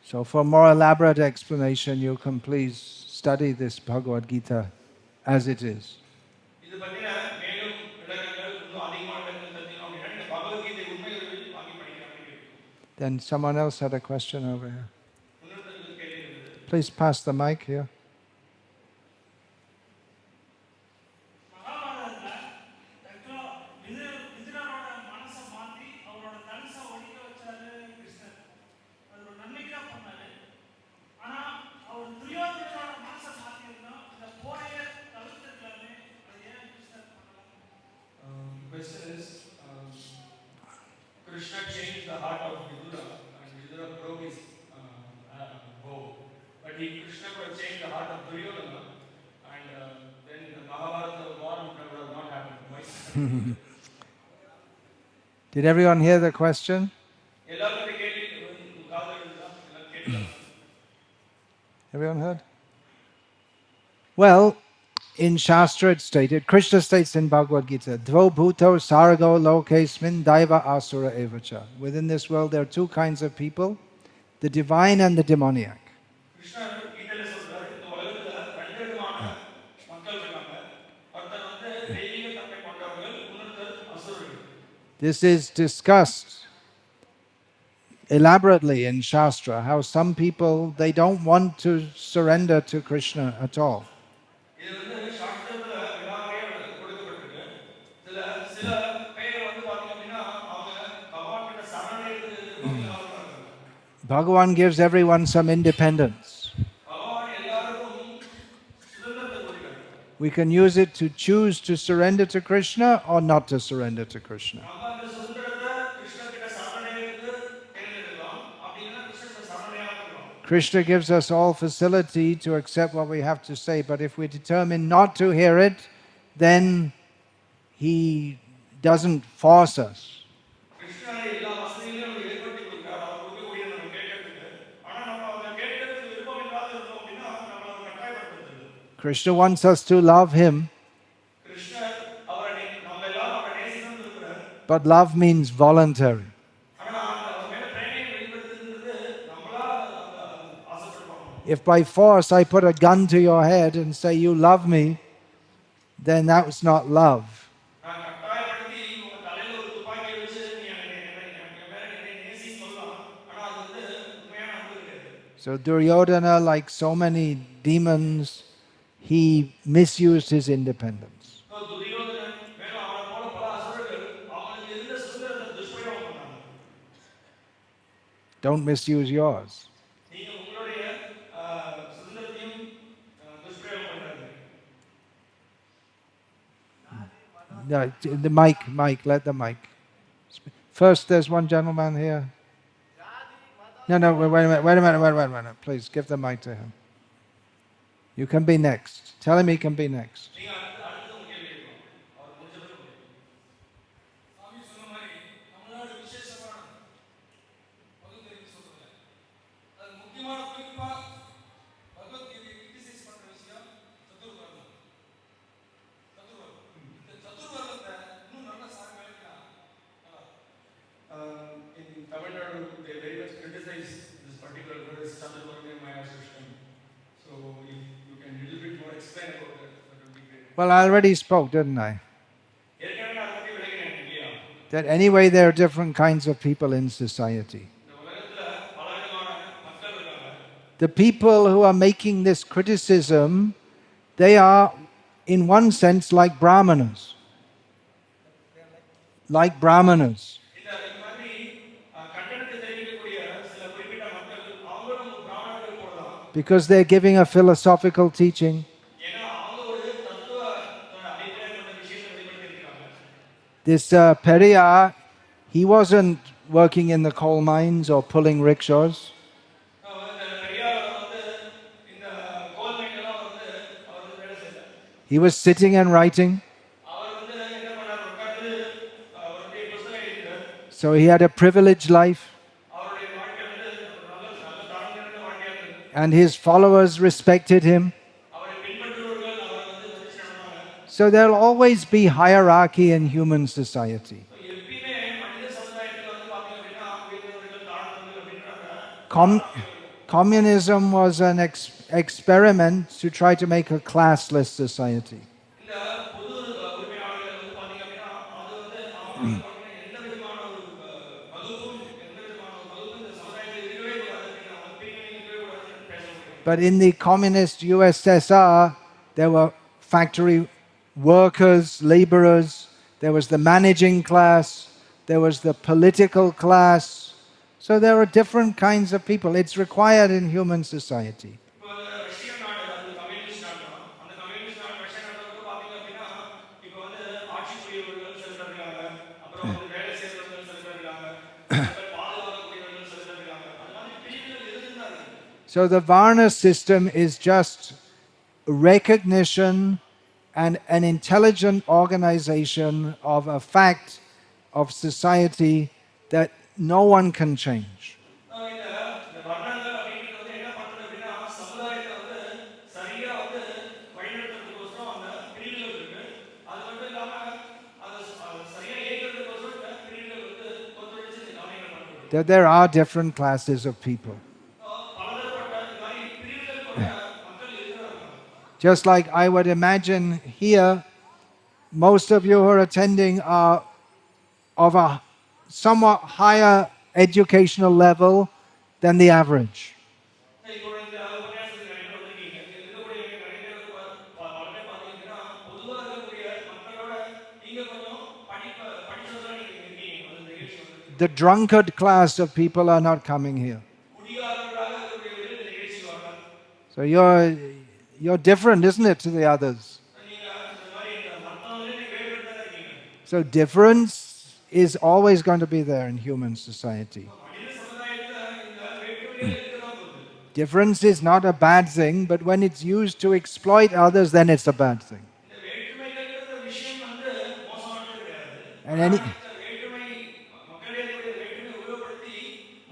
So for more elaborate explanation, you can please study this Bhagavad Gita as it is. Then someone else had a question over here. Please pass the mic here. Question is, Krishna changed the heart of Vidura and Vidura broke his bow. But Krishna could have changed the heart of Duryodhana and then the Mahabharata war would have not happened. Why? Did everyone hear the question? Everyone heard? Well, in Shastra it's stated, Krishna states in Bhagavad Gita, Dvo bhuto sargo lokesmin daiva asura evacha. Within this world there are two kinds of people, the divine and the demoniac. This is discussed elaborately in Shastra, how some people, they don't want to surrender to Krishna at all. Bhagavan gives everyone some independence. We can use it to choose to surrender to Krishna or not to surrender to Krishna. Krishna gives us all facility to accept what we have to say, but if we determine not to hear it, then he doesn't force us. Krishna wants us to love him, but love means voluntary. If by force I put a gun to your head and say you love me, then that was not love. So Duryodhana, like so many demons, he misused his independence. So Duryodhanan மேலும் அவனை போல பல அசுரர்கள் அவங்களுக்கு இருந்த சுதந்திரத்தை துஷ்பிரயோகம் பண்ணாங்க. Don't misuse yours. நீங்க உங்களுடைய சுதந்திரத்தையும் துஷ்பிரயோகம் பண்ணாதீங்க. No, the mic, let the mic. First, there's one gentleman here. No, wait a minute. Please, give the mic to him. You can be next. Tell him he can be next. நீங்க அடுத்து உங்க கேள்வி கேட்கணும். அவர் முடிஞ்ச பிறகு சாமி சொன்ன மாதிரி தமிழ்நாடு விசேஷமான பகுத்தறிவு சொல்றாங்க. அது முக்கியமான குறிப்பா பகவத்கீதையை கிரிட்டிசைஸ் பண்ற விஷயம் சதுர்வர்ணம். இந்த சதுர்வர்ணத்தை இன்னும் நல்ல சாமி விளக்கினா in Tamil Nadu they very much criticize this particular verse Chaturvarga Maya system. So if you can little bit more explain about that would be great. Well, I already spoke, didn't I? ஏற்கனவே அதை பத்தி விளக்கினேன் இல்லையா? That anyway, there are different kinds of people in society. இந்த உலகத்துல பலவிதமான மக்கள் இருக்காங்க. The people who are making this criticism, they are, in one sense, like Brahmanas. Like Brahmanas. இந்த மாதிரி கண்டனத்தை தெரிவிக்கக்கூடிய சில குறிப்பிட்ட மக்கள் அவங்களும் பிராமணர்கள் போலதான். Because they're giving a philosophical teaching. ஏன்னா அவங்க ஒரு தத்துவ அபிப்பிராயம் கொண்ட விஷயத்தை வெளிப்படுத்தியிருக்காங்க. This Periyar, he wasn't working in the coal mines or pulling rickshaws. இந்த பெரியார் வந்து இந்த கோல் மைன்லாம் வந்து அவர் வந்து வேலை செய்யல. He was sitting and writing. அவர் வந்து என்ன பண்ணார் உட்கார்ந்து அவருடைய புத்தகம் எழுதினார். So he had a privileged life. அவருடைய வாழ்க்கை வந்து நல்ல நல்ல தரம் நிறைந்த வாழ்க்கையா இருந்தது. And his followers respected him. அவரை பின்பற்றுபவர்கள் அவரை வந்து மதிச்சு நடந்தாங்க. So there'll always be hierarchy in human society. எப்பயுமே மனித சமுதாயத்துல வந்து பாத்தீங்க அப்படின்னா உயர்ந்தவர்கள் தாழ்ந்தவர்கள் அப்படின்றாங்க. Communism was an experiment to try to make a classless society. இந்த பொது உரிமையாளர்கள் வந்து பாத்தீங்க அப்படின்னா அது வந்து அவங்க எந்த விதமான ஒரு மதுவும் எந்த விதமான ஒரு மதுவும் இந்த சமுதாயத்தில் இருக்கவே கூடாது அப்படின்னு அவங்க பிரிவினை இருக்கவே கூடாதுன்னு பேச. But in the communist USSR, there were factory workers, laborers, there was the managing class, there was the political class. So there are different kinds of people. It's required in human society. இப்போ Russia நாடு அது communist நாடு தான். அந்த communist நாடு Russia நாடுல வந்து பாத்தீங்க அப்படின்னா இப்போ வந்து ஆட்சி புரியவர்கள் சில பேர் இருக்காங்க. அப்புறம் வந்து வேலை செய்யறவர்கள் சில பேர் இருக்காங்க. சில பேர் பாதுகாக்கக்கூடியவர்கள் சில பேர் இருக்காங்க. அந்த மாதிரி பிரிவுகள் இருந்துதான் இருக்கு. So the Varna system is just recognition and an intelligent organization of a fact of society that no one can change. இந்த வர்ணங்கள் அப்படிங்கிறது வந்து என்ன பண்றது அப்படின்னா சமுதாயத்தை வந்து சரியா வந்து வழிநடத்துறதுக்கோசரம் அந்த பிரிவுகள் இருக்கு. அது மட்டும் இல்லாம அதை சரியா இயக்கிறதுக்கோசரம் இந்த பிரிவுகள் வந்து ஒத்துழைச்சு இந்த காரியங்கள் பண்றது. That there are different classes of people. பலதரப்பட்ட இந்த மாதிரி பிரிவுகள் கொண்ட மக்கள் இருக்கிறாங்க. Just like I would imagine here, most of you who are attending are of a somewhat higher educational level than the average. இப்போ இந்த உபன்யாசத்துக்கு நிறைய பேர் வந்திருக்கீங்க. இருக்கக்கூடிய நிறைய பேர் பல பேர் பார்த்தீங்கன்னா பொதுவாக இருக்கக்கூடிய மக்களோட நீங்க கொஞ்சம் படிச்சவங்களா நீங்க இருக்கீங்க. அந்த நிகழ்ச்சி வந்து The drunkard class of people are not coming here. குடிகாரர்களாக இருக்கக்கூடியவர்கள் இந்த நிகழ்ச்சி வரலாம். So you're different, isn't it, to the others? நீங்க இந்த மாதிரி இந்த மற்றவங்களே நீங்க வேறுபட்டு தான் இருக்கீங்க. So difference is always going to be there in human society. மனித சமுதாயத்துல இந்த வேற்றுமைகள் இருக்கதான் போகுது. Difference is not a bad thing, but when it's used to exploit others, then it's a bad thing. இந்த வேற்றுமைகள்ங்கிற விஷயம் வந்து மோசமானது கிடையாது. And any, இந்த வேற்றுமை மக்களிடையே இருக்கக்கூடிய வேற்றுமை உபயோகப்படுத்தி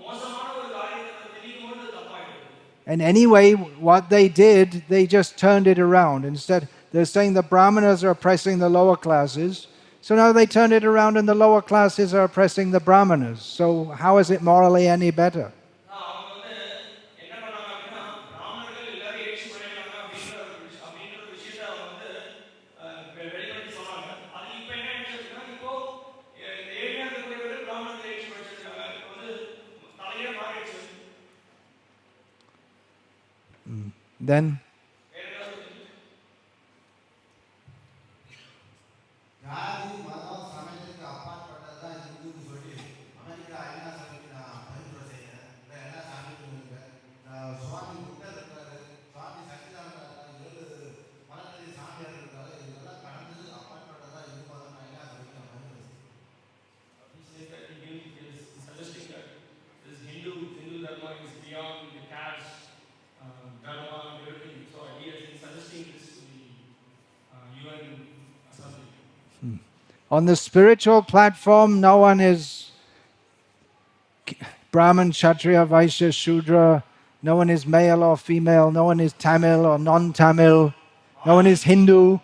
மோசமான ஒரு காரியத்தை திணிக்கும் போது தப்பாயிடுது. and anyway, what they did, they just turned it around. Instead, they're saying the Brahmanas are oppressing the lower classes. So now they turn it around and the lower classes are oppressing the Brahmanas. So how is it morally any better? அவங்க வந்து என்ன பண்ணாங்க அப்படின்னா பிராமணர்கள் எல்லாரும் ஏற்றி பண்ணிட்டாங்க அப்படின்ற விஷயத்தை அவங்க வந்து வெளிப்படுத்தி சொன்னாங்க. அது இப்போ என்ன ஆயிடுச்சுன்னா இப்போ இந்த ஏரியா இருக்கக்கூடியவர்கள் பிராமணர்கள் ஏற்றி படிச்சிருக்காங்க. இப்போ வந்து தலையே மாறிடுச்சு. Then வேற ஏதாவது இருக்கு? ஜாதி மதம் சமயத்துக்கு அப்பாற்பட்டது தான் இந்துன்னு சொல்லி அமெரிக்கா ஐநா சபைக்கு நான் பரிந்துரை செய்கிறேன். இல்லை எல்லா சாமிக்கும் இல்லை. சுவாமி புத்தர் இருக்காரு, சுவாமி சச்சிதானந்தா 7 மதங்களின் சாமியார் இருக்காரு. இதெல்லாம் கடந்தது அப்பாற்பட்டது தான் இந்து மதம் ஐநா சபைக்கு நான் பரிந்துரை செய்கிறேன். He says that he is suggesting that this Hindu dharma is beyond the caste dharma and everything. So he has been suggesting this to the UN assembly. on the spiritual platform, no one is Brahman, Kshatriya, Vaishya, Shudra. No one is male or female. No one is Tamil or non-Tamil. No one is Hindu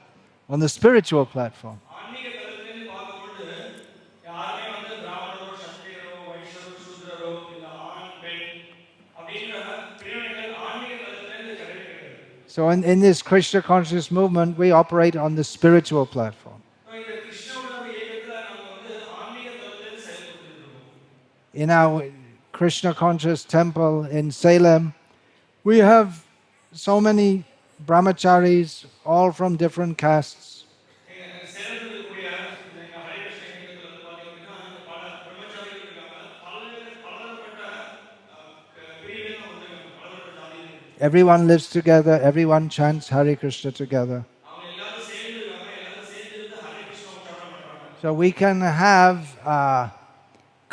on the spiritual platform. ஆன்மீக தளத்திலிருந்து பார்க்கும்பொழுது யாருமே வந்து பிராமணரோ சத்திரியரோ வைஷ்யரோ சூத்ரரோ இல்ல ஆண் பெண் அப்படின்ற பிரிவினைகள் ஆன்மீக தளத்திலிருந்து கிடையாது. So in this Krishna conscious movement, we operate on the spiritual platform. இந்த கிருஷ்ண உணர்வு இயக்கத்துல நம்ம வந்து ஆன்மீக தளத்திலிருந்து செயல்பட்டு இருக்கோம். In our Krishna conscious temple in Salem, we have so many brahmacharis, all from different castes. சேலத்தில் இருக்கக்கூடிய எங்க ஹரே கிருஷ்ண இயக்கத்துல வந்து பாத்தீங்கன்னா பல பிரம்மச்சாரிகள் இருக்காங்க. பலதரப்பட்ட பிரிவுகள் வந்து பலதரப்பட்ட ஜாதிகள் இருக்கு. Everyone lives together, everyone chants Hare Krishna together. அவங்க எல்லாரும் சேர்ந்து இருக்காங்க. எல்லாரும் சேர்ந்து இருந்து ஹரே கிருஷ்ண உச்சாரணம் பண்றாங்க. So we can have a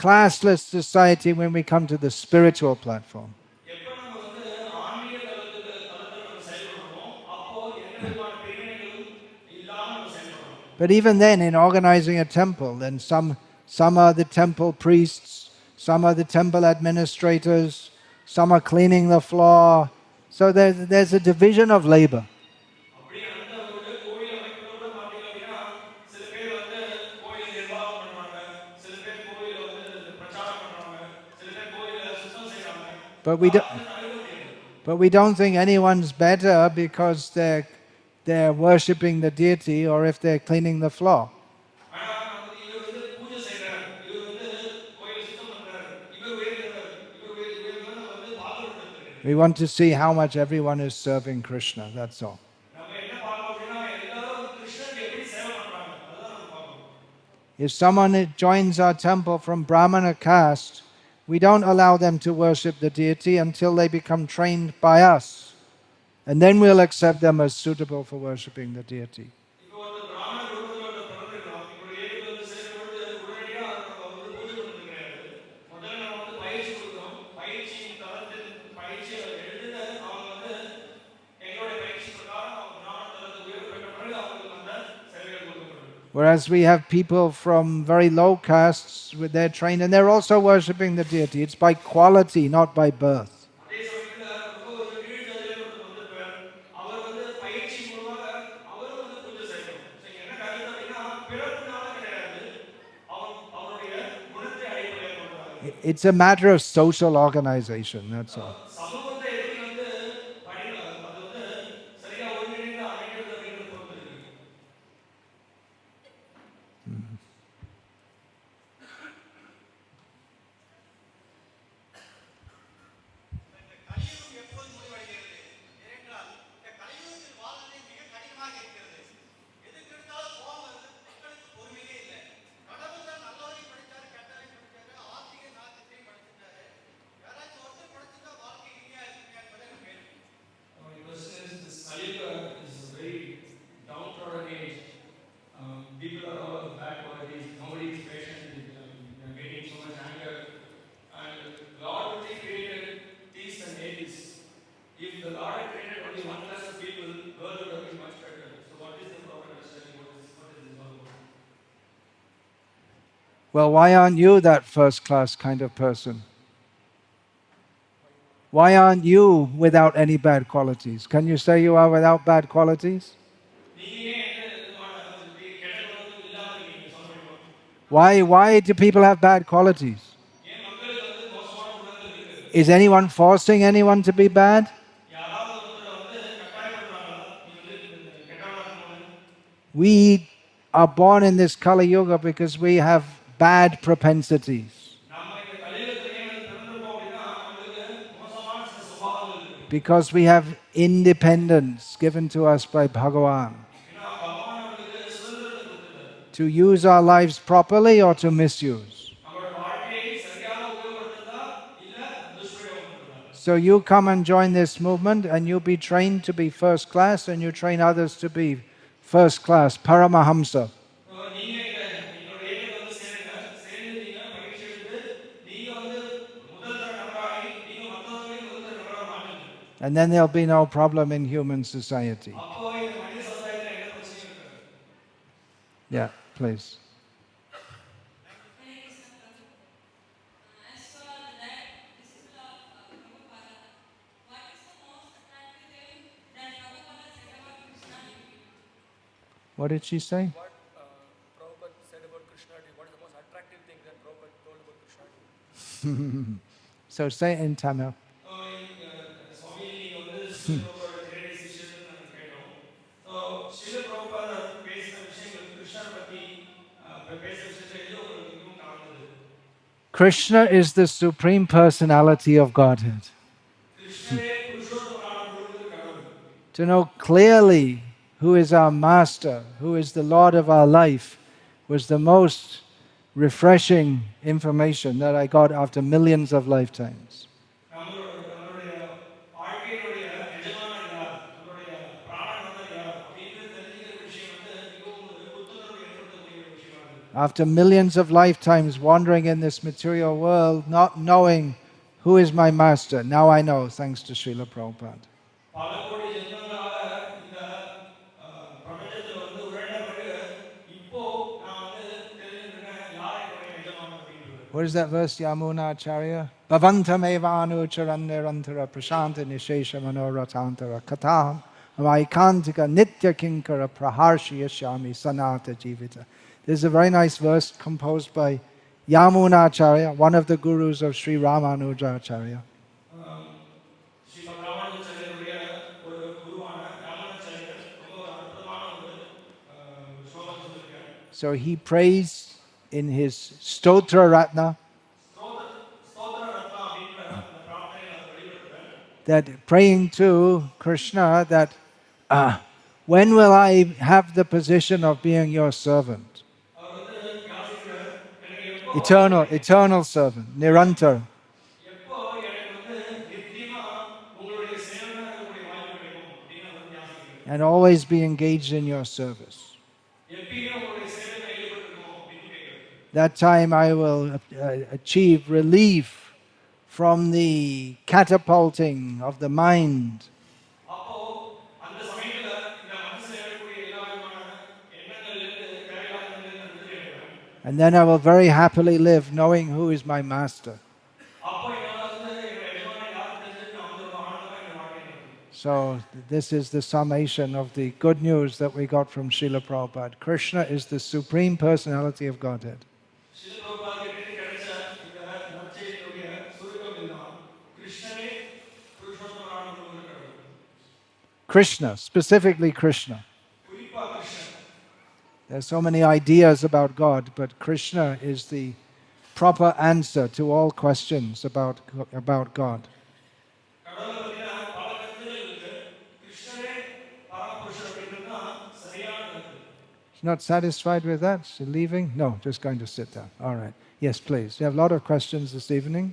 classless society when we come to the spiritual platform. எப்ப நம்ம வந்து ஆன்மீக தளத்துல நம்ம செயல்படுறோமோ அப்போ எந்த விதமான பிரிவினைகளும் இல்லாம நம்ம செயல்படுறோம். But even then, in organizing a temple, then some are the temple priests, some are the temple administrators, some are cleaning the floor. So there's a division of labor. அப்படி அந்த ஒரு கோயில் அமைப்புல பாத்தீங்க அப்படின்னா சில பேர் வந்து கோயில் நிர்வாகம் பண்றாங்க, சில பேர் கோயில வந்து பிரச்சாரம் பண்றாங்க, சில பேர் கோயில சுத்தம் செய்றாங்க. But we don't think anyone's better because they're worshipping the deity or if they're cleaning the floor. ஆனா நம்ம இவர் வந்து பூஜை செய்றாரு, இவர் வந்து கோயில சுத்தம் பண்றாரு, இவர் வேறுகிறார், இவர் வந்து நம்ம வந்து பாதுகாத்துட்டு We want to see how much everyone is serving Krishna, that's all. நம்ம என்ன பார்க்கணும் அப்படின்னா எல்லாரும் கிருஷ்ணருக்கு எப்படி சேவை பண்றாங்க அதுதான் நம்ம பார்க்கணும். If someone joins our temple from Brahmana caste, we don't allow them to worship the deity until they become trained by us. And then we'll accept them as suitable for worshipping the deity. இப்போ வந்து பிராமண குடும்பத்தோட பிறந்திருக்கிறோம், இப்போ ஏழுக்கு வந்து சேரும்பொழுது உடனடியா நம்ம வந்து பூஜை பண்ணுறது கிடையாது. முதல்ல நம்ம வந்து பயிற்சி கொடுக்குறோம், பயிற்சியின் தளத்தில் பயிற்சியை எடுத்து அவங்க வந்து எங்களுடைய பயிற்சி பிரகாரம் அவங்க பிராமண தளத்தை உயர்வு பெற்ற பிறகு அவங்களுக்கு அந்த சேவைகள் கொடுக்கப்படுது. Whereas we have people from very low castes with their trained and they're also worshipping the deity. It's by quality, not by birth. அதே சமயத்துல ரொம்ப ஒரு கீழ் ஜாதியில ஒருத்தர் வந்திருப்பார், அவர் வந்து பயிற்சி மூலமாக அவரும் வந்து பூஜை செய்யணும். என்ன கருத்து அப்படின்னா பிறப்புனால கிடையாது, அவருடைய குணத்தை அடிப்படையாக கொண்டதாக. It's a matter of social organization, that's all. சமூகத்தை எப்படி வந்து அது வந்து சரியா ஒருங்கிணைந்து அமைக்கிறது அப்படிங்கிறது பொறுத்து இருக்கு. கலியுகம் எப்போது முடிவடைகிறது? ஏனென்றால் இந்த கலியுகத்தில் வாழ்வதே மிக கடினமாக இருக்கிறது. எதுக்கு எடுத்தாலும் கோபம் வருது, மக்களுக்கு பொறுமையே இல்லை. கடவுள் தான் நல்லவரையும் படைச்சாரு, கெட்டவரையும் படைச்சாரு, ஆத்திக நாத்திகத்தையும் படைச்சிட்டாரு. யாராச்சும் ஒருத்தர் படைச்சிருந்தா வாழ்க்கை இனிமையா இருக்குமே என்பது எனக்கு கேள்வி. The question is, this Kaliyuga is a very downtrodden age. People are all bad qualities. Nobody is patient. They are getting so much anger. And God only created thieves and atheists. If the Lord had created only one class of people, the world would have been much better. So what is the proper understanding? What is this all about? Well, why aren't you that first class kind of person? Why aren't you without any bad qualities? Can you say you are without bad qualities? நீங்க ஏன் என்ன விதமான கெட்ட குணங்கள் இல்லாம இருக்கீங்க சொல்ல முடியுமா? Why do people have bad qualities? ஏன் மக்களுக்கு வந்து மோசமான குணங்கள் இருக்கு? Is anyone forcing anyone to be bad? யாராவது ஒருத்தர் வந்து கட்டாயப்படுறாங்களா நீ வந்து கெட்டவனா இருக்கணும்னு? We are born in this Kali Yuga because we have bad propensities. நம்ம இந்த கலியுகத்துல ஏன் பிறந்திருக்கோம் அப்படின்னா நம்மளுக்கு மோசமான சில சுபாவங்கள் இருக்கு. Because we have independence given to us by Bhagavan ஏன்னா பகவான் நம்மளுக்கு சுதந்திரத்தை கொடுத்திருக்காரு. to use our lives properly or to misuse. நம்மளோட வாழ்க்கையை சரியாக உபயோகப்படுத்துறதா இல்ல துஷ்பிரயோகப்படுத்துறதா. So you come and join this movement and you be trained to be first class and you train others to be first class, Paramahamsa. நீங்க என்னோட இயக்கத்தை வந்து சேருங்க, சேர்ந்து நீங்க பயிற்சி எடுத்து நீங்க வந்து முதல் தர நபராகி நீங்க மற்றவர்களையும் முதல் தர நபராக மாற்றுங்க. And then there'll be no problem in human society. அப்போ இந்த மனித சமுதாயத்துல எந்த பிரச்சனையும் இருக்காது. Yeah, please. As for that disciple of Prabhupada, what is the most attractive thing that Prabhupada said about Christianity? What did she say? What Prabhupada said about Christianity, what is the most attractive thing that Prabhupada told about Christianity? So say it in Tamil. சுவாமி நீங்க வந்து ஸ்ரீல பிரபுபாதோட நேரடி சிஷ்யர்னு நாங்க கேட்டோம். So Srila Prabhupada பேசின விஷயங்கள் கிருஷ்ணரை பத்தி பேசின விஷயத்துல எது உங்களுக்கு மிகவும் கவர்ந்தது? Krishna is the supreme personality of Godhead. கிருஷ்ணரே புருஷோத்தமனான முழுவதும் கடவுள். To know clearly who is our master, who is the Lord of our life, was the most refreshing information that I got after millions of lifetimes. நம்மளுடைய வாழ்க்கையினுடைய எஜமானன் யார், நம்மளுடைய பிராணநாதன் யார் அப்படின்னு தெரிஞ்சுக்கிற விஷயம் வந்து மிகவும் ஒரு புத்துணர்வு ஏற்படுத்தக்கூடிய விஷயமா இருக்கு. After millions of lifetimes wandering in this material world, not knowing who is my master, now I know, thanks to Srila Prabhupada. பல கோடி ஜென்மங்களாக இந்த பிரபஞ்சத்தில் வந்து உருண்ட பிறகு இப்போ நான் வந்து தெரிஞ்சுக்கிறேன் யார் என்னுடைய எஜமானன் அப்படின்றது. What is that verse, Yamuna Acharya? Bhavantam evanu charannirantara prashanta nishesha manoratantara kataham amaikantika nitya kinkara praharshya shami sanata jivita. This is a very nice verse composed by Yamuna Acharya, one of the gurus of Sri Ramanuja Acharya. Sri ராமானுஜாச்சாரியருடைய ஒரு குருவான ராமானுஜாச்சாரியர் ரொம்ப ஒரு அற்புதமான ஒரு ஸ்லோகம் சொல்லியிருக்கார். So he prays in his Stotra Ratna ஸ்தோத்திர ரத்னா அப்படின்ற அந்த பிரார்த்தனையை நான் வெளிப்படுத்துறேன். that praying to Krishna that when will I have the position of being your servant? அவர் வந்து யாசிக்கிறார், எனக்கு Eternal servant, Nirantar. எப்போ எனக்கு வந்து நித்தியமா உங்களுடைய சேவனா இருக்கக்கூடிய வாய்ப்பு கிடைக்கும் அப்படின்னு அவர் வந்து யாசிக்கிறார். And always be engaged in your service. எப்பயும் உங்களுடைய சேவையில ஈடுபட்டிருக்கணும் அப்படின்னு கேட்கிறார். That time I will achieve relief from the catapulting of the mind. அப்போ அந்த சமயத்துல இந்த மனசுல இருக்கக்கூடிய எல்லா விதமான எண்ணங்கள்லேருந்து தேவையில்லாததுலேருந்து விடுதலை அடைவேன். And then I will very happily live knowing who is my master. அப்போ என்னால வந்து என்னோட எஜமானன் யார் தெரிஞ்சுட்டு நான் வந்து ரொம்ப ஆனந்தமா இந்த வாழ்க்கையை நடத்துவேன். So this is the summation of the good news that we got from Srila Prabhupada. Krishna is the supreme personality of Godhead. Srila பிரபுபாதுக்கு கிடைச்ச இந்த நற்செய்தியினுடைய சுருக்கம் இதுதான். கிருஷ்ணரே புருஷோத்தமனான முழுவதும் கடவுள். Krishna, specifically Krishna. குறிப்பா Krishnan. There's so many ideas about God, but Krishna is the proper answer to all questions about God. கடவுளை பத்தின பல கருத்துகள் இருக்கு. கிருஷ்ணரே பரமபுருஷர் அப்படின்றது தான் சரியான கருத்து. Not satisfied with that? So leaving? No, just going to sit down. All right. Yes, please. We have a lot of questions this evening.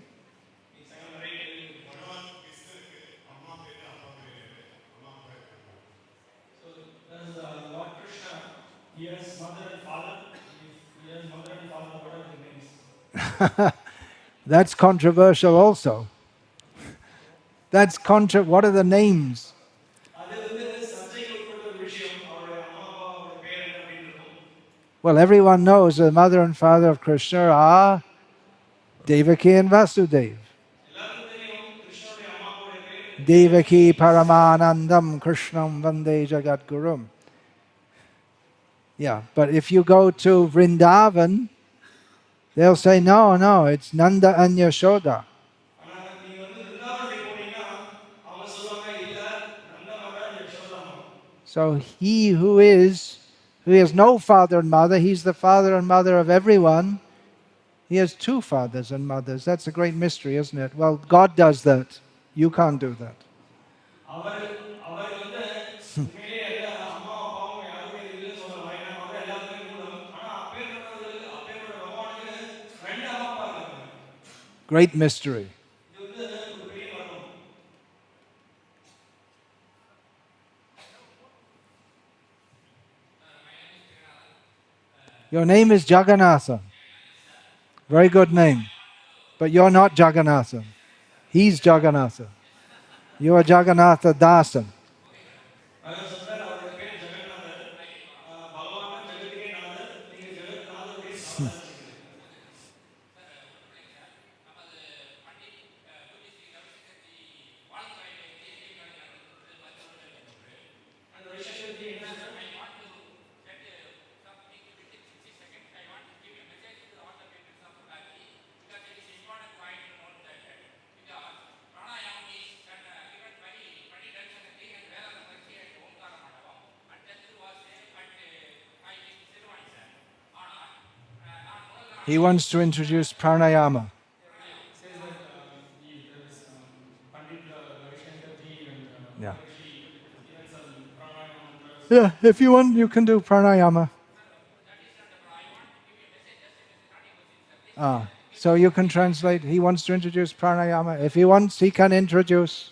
So there's Lord Krishna. He has mother and father. He has mother and father. What are their names? That's controversial also. What are the names? அது வந்து சர்ச்சைக்கு உட்பட்ட ஒரு விஷயம். அவருடைய அம்மா அப்பாவோட பேர் என்ன அப்படின்னு இருக்கும். Well, everyone knows the mother and father of Krishna are Devaki and Vasudeva. எல்லாருக்கும் தெரியும் கிருஷ்ணனுடைய அம்மாவோட பேர் Devaki Paramanandam Krishnam Vande Jagat Gurum. Yeah, but if you go to Vrindavan, they'll say, no, it's Nanda and Yashoda. ஆனா நீங்க வந்து விருந்தாவனத்துக்கு போனீங்கன்னா அவங்க சொல்லுவாங்க இல்ல நந்த மகன் யசோதா மகன். So he who has no father and mother, he's the father and mother of everyone. He has two fathers and mothers. That's a great mystery, isn't it? Well, God does that. You can't do that. Our Great mystery. இது வந்து ஒரு பெரிய மர்மம். Your name is Jagannatha. Very good name. But you're not Jagannatha. He's Jagannatha. You are Jagannatha Dasan. அவர் சொல்றாரு அவருடைய பேர் ஜெகநாதர். பகவான் தான் ஜெகத்துக்கே நாதர். நீங்க ஜெகநாதருடைய தாசர். And Rishabh ji answered, He wants to introduce pranayama. says that there is Pandit Ravishankar ji and Yeah. Pollachi, even some pranayama mantras. Yeah, if you want, you can do pranayama. So you can translate. He wants to introduce pranayama. If he wants, he can introduce.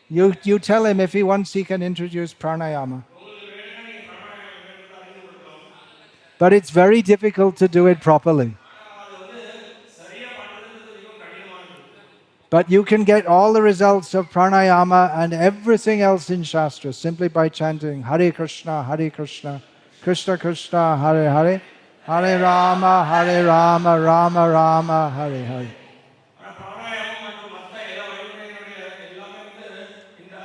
You tell him if he wants, he can introduce pranayama. But it's very difficult to do it properly. But you can get all the results of pranayama and everything else in Shastra simply by chanting Hare Krishna, Krishna Krishna, Hare Hare, Hare Rama, Rama Rama, Hare Hare. ஆனா பிராணாயாமம் மற்றும் மற்ற எல்லா வழிமுறைகளுடைய எல்லாமே வந்து இந்த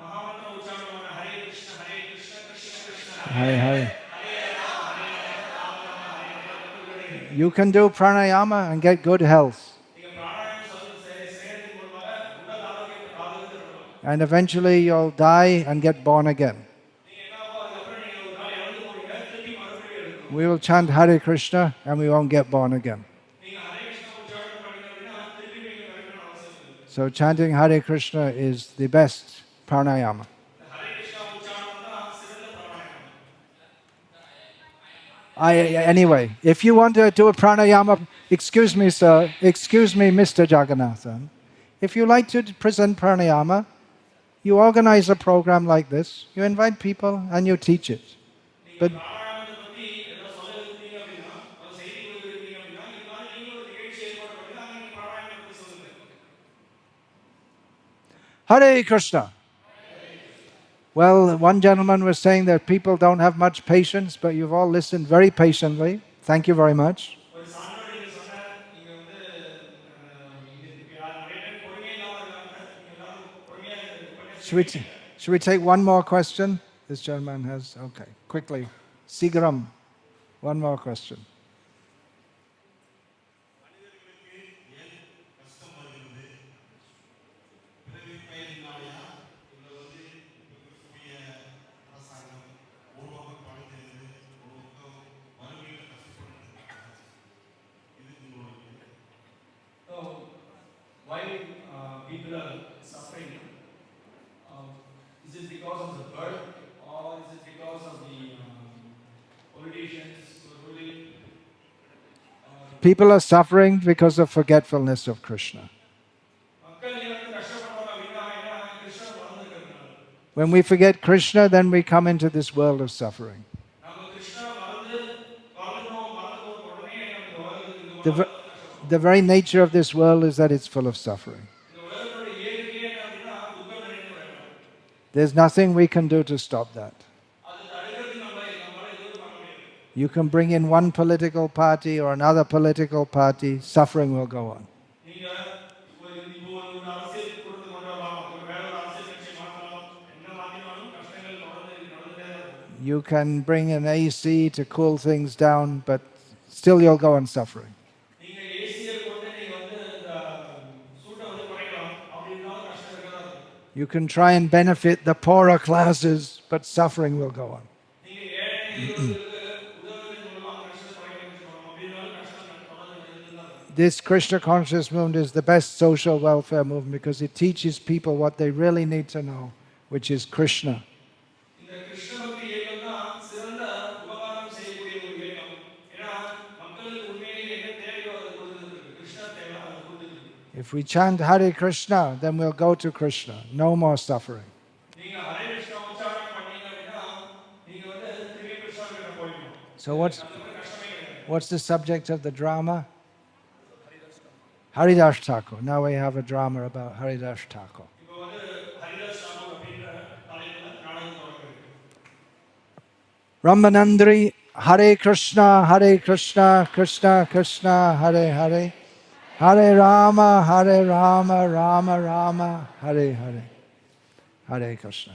Mahamantra உச்சாரணமான Hare Krishna Krishna Krishna Hare Hare. You can do pranayama and get good health. நீங்க பிராணாயாமம் செய்யறதன் மூலமாக உடல் ஆரோக்கியத்தை பாதுகாத்துக்கலாம். And eventually you'll die and get born again. நீங்க என்ன ஆகும் அதுக்கப்புறம் நீங்க ஒரு நாள் இறந்து போவீங்க திருப்பி மறுபடியும் எடுக்கணும். We will chant Hare Krishna and we won't get born again. நீங்க ஹரே கிருஷ்ண உச்சாரணம் பண்ணீங்க அப்படின்னா திருப்பி நீங்க பிறக்கணும்னு அவசியம் இல்லை. So chanting Hare Krishna is the best pranayama. Hare Krishna உச்சாரணம் தான் சிறந்த பிராணாயாமம். Anyway, if you want to do a pranayama, excuse me, sir, excuse me, Mr. Jagannathan. If you like to present pranayama, you organize a program like this, you invite people and you teach it. But பிராணாயாமத்தை பத்தி ஏதாவது சொல்ல விரும்புறீங்க அப்படின்னா ஒரு செய்தி கொடுக்க விரும்புறீங்க அப்படின்னா இருந்தாலும் நீங்க ஒரு நிகழ்ச்சி ஏற்பாடு பண்ணி அங்க நீங்க பிராணாயாமத்தை பத்தி சொல்லுங்க. Hare Krishna. Well, one gentleman was saying that people don't have much patience, but you've all listened very patiently. Thank you very much. ஒரு சான்றோர் நீங்க சொன்னார் நீங்க வந்து இங்க நிறைய பேர் பொறுமையா இல்லாம இருக்காங்க. நீங்க எல்லாரும் பொறுமையா Should we take one more question? This gentleman has, okay, quickly. Sigaram, one more question. மனிதர்களுக்கு ஏன் கஷ்டம் வருகிறது? பிறவி பயனினாலயா? இல்லை இருக்கக்கூடிய அரசாங்கம் ஒரு பக்கம் படைக்கிறது, ஒரு பக்கம் வறுமையில் கஷ்டப்படுறது. இதுக்கு உங்களுக்கு So, why people are suffering? Is it because of the birth, or is it because of the politicians who are ruling? People are suffering because of forgetfulness of Krishna. மக்கள் இங்க வந்து கஷ்டப்படுறாங்க அப்படின்னா என்ன கிருஷ்ணர் மறந்துருக்கிறதுனால. When we forget Krishna, then we come into this world of suffering. நம்ம கிருஷ்ணர் மறந்துட்டோம் உடனே நம்ம உலகத்துக்கு The, the very nature of this world is that it's full of suffering. இந்த உலகத்தோட இயற்கையே என்ன அப்படின்னா துக்கம் நிறைந்த உலகம். There's nothing we can do to stop that. அது தடுக்கிறதுக்கு நம்மளால எதுவும் பண்ண முடியாது. You can bring in one political party or another political party, suffering will go on. நீங்க இப்போ ஒரு அரசியல் கொடுத்து கொண்டு வரலாம், ஒரு வேற ஒரு அரசியல் கட்சியை மாற்றலாம், என்ன மாற்றினாலும் கஷ்டங்கள் நடந்துட்டே தான் இருக்கும். You can bring an AC to cool things down, but still you'll go on suffering. நீங்க ஏசியை கொண்டு நீங்க வந்து இந்த சூட்டை வந்து குறைக்கலாம், அப்படி இருந்தாலும் கஷ்டம் இருக்கதா இருக்கும். You can try and benefit the poorer classes, but suffering will go on. நீங்க ஏழைகளுக்கு உதவுவதன் மூலமா கஷ்டத்தை குறைக்க முயற்சி பண்ணலாம், அப்படி இருந்தாலும் கஷ்டம் தொடர்ந்து இருந்துட்டு தான் இருக்கும். This Krishna conscious movement is the best social welfare movement because it teaches people what they really need to know, which is Krishna. இந்த கிருஷ்ண பக்தி இயக்கம் தான் சிறந்த உபகாரம் செய்யக்கூடிய ஒரு இயக்கம். ஏன்னா மக்களுக்கு If we chant Hare Krishna, then we'll go to Krishna. No more suffering. நீங்க ஹரே கிருஷ்ணா உச்சாரணம் பண்ணீங்க அப்படின்னா நீங்க வந்து திரும்பி கிருஷ்ணா கிட்ட போயிடணும். So அதுக்கப்புறம் கஷ்டமே கிடையாது. what's the subject of the drama? Haridas Thakur. Now we have a drama about Haridas Thakur. இப்போ வந்து ஹரிதாஸ் தாக்கூர் அப்படின்ற தலைப்புல நாடகம் தொடங்குது. Ramanandri, Hare Krishna, Krishna Krishna, Hare Hare. Hare Rama, Rama Rama, Hare Hare. Hare Krishna.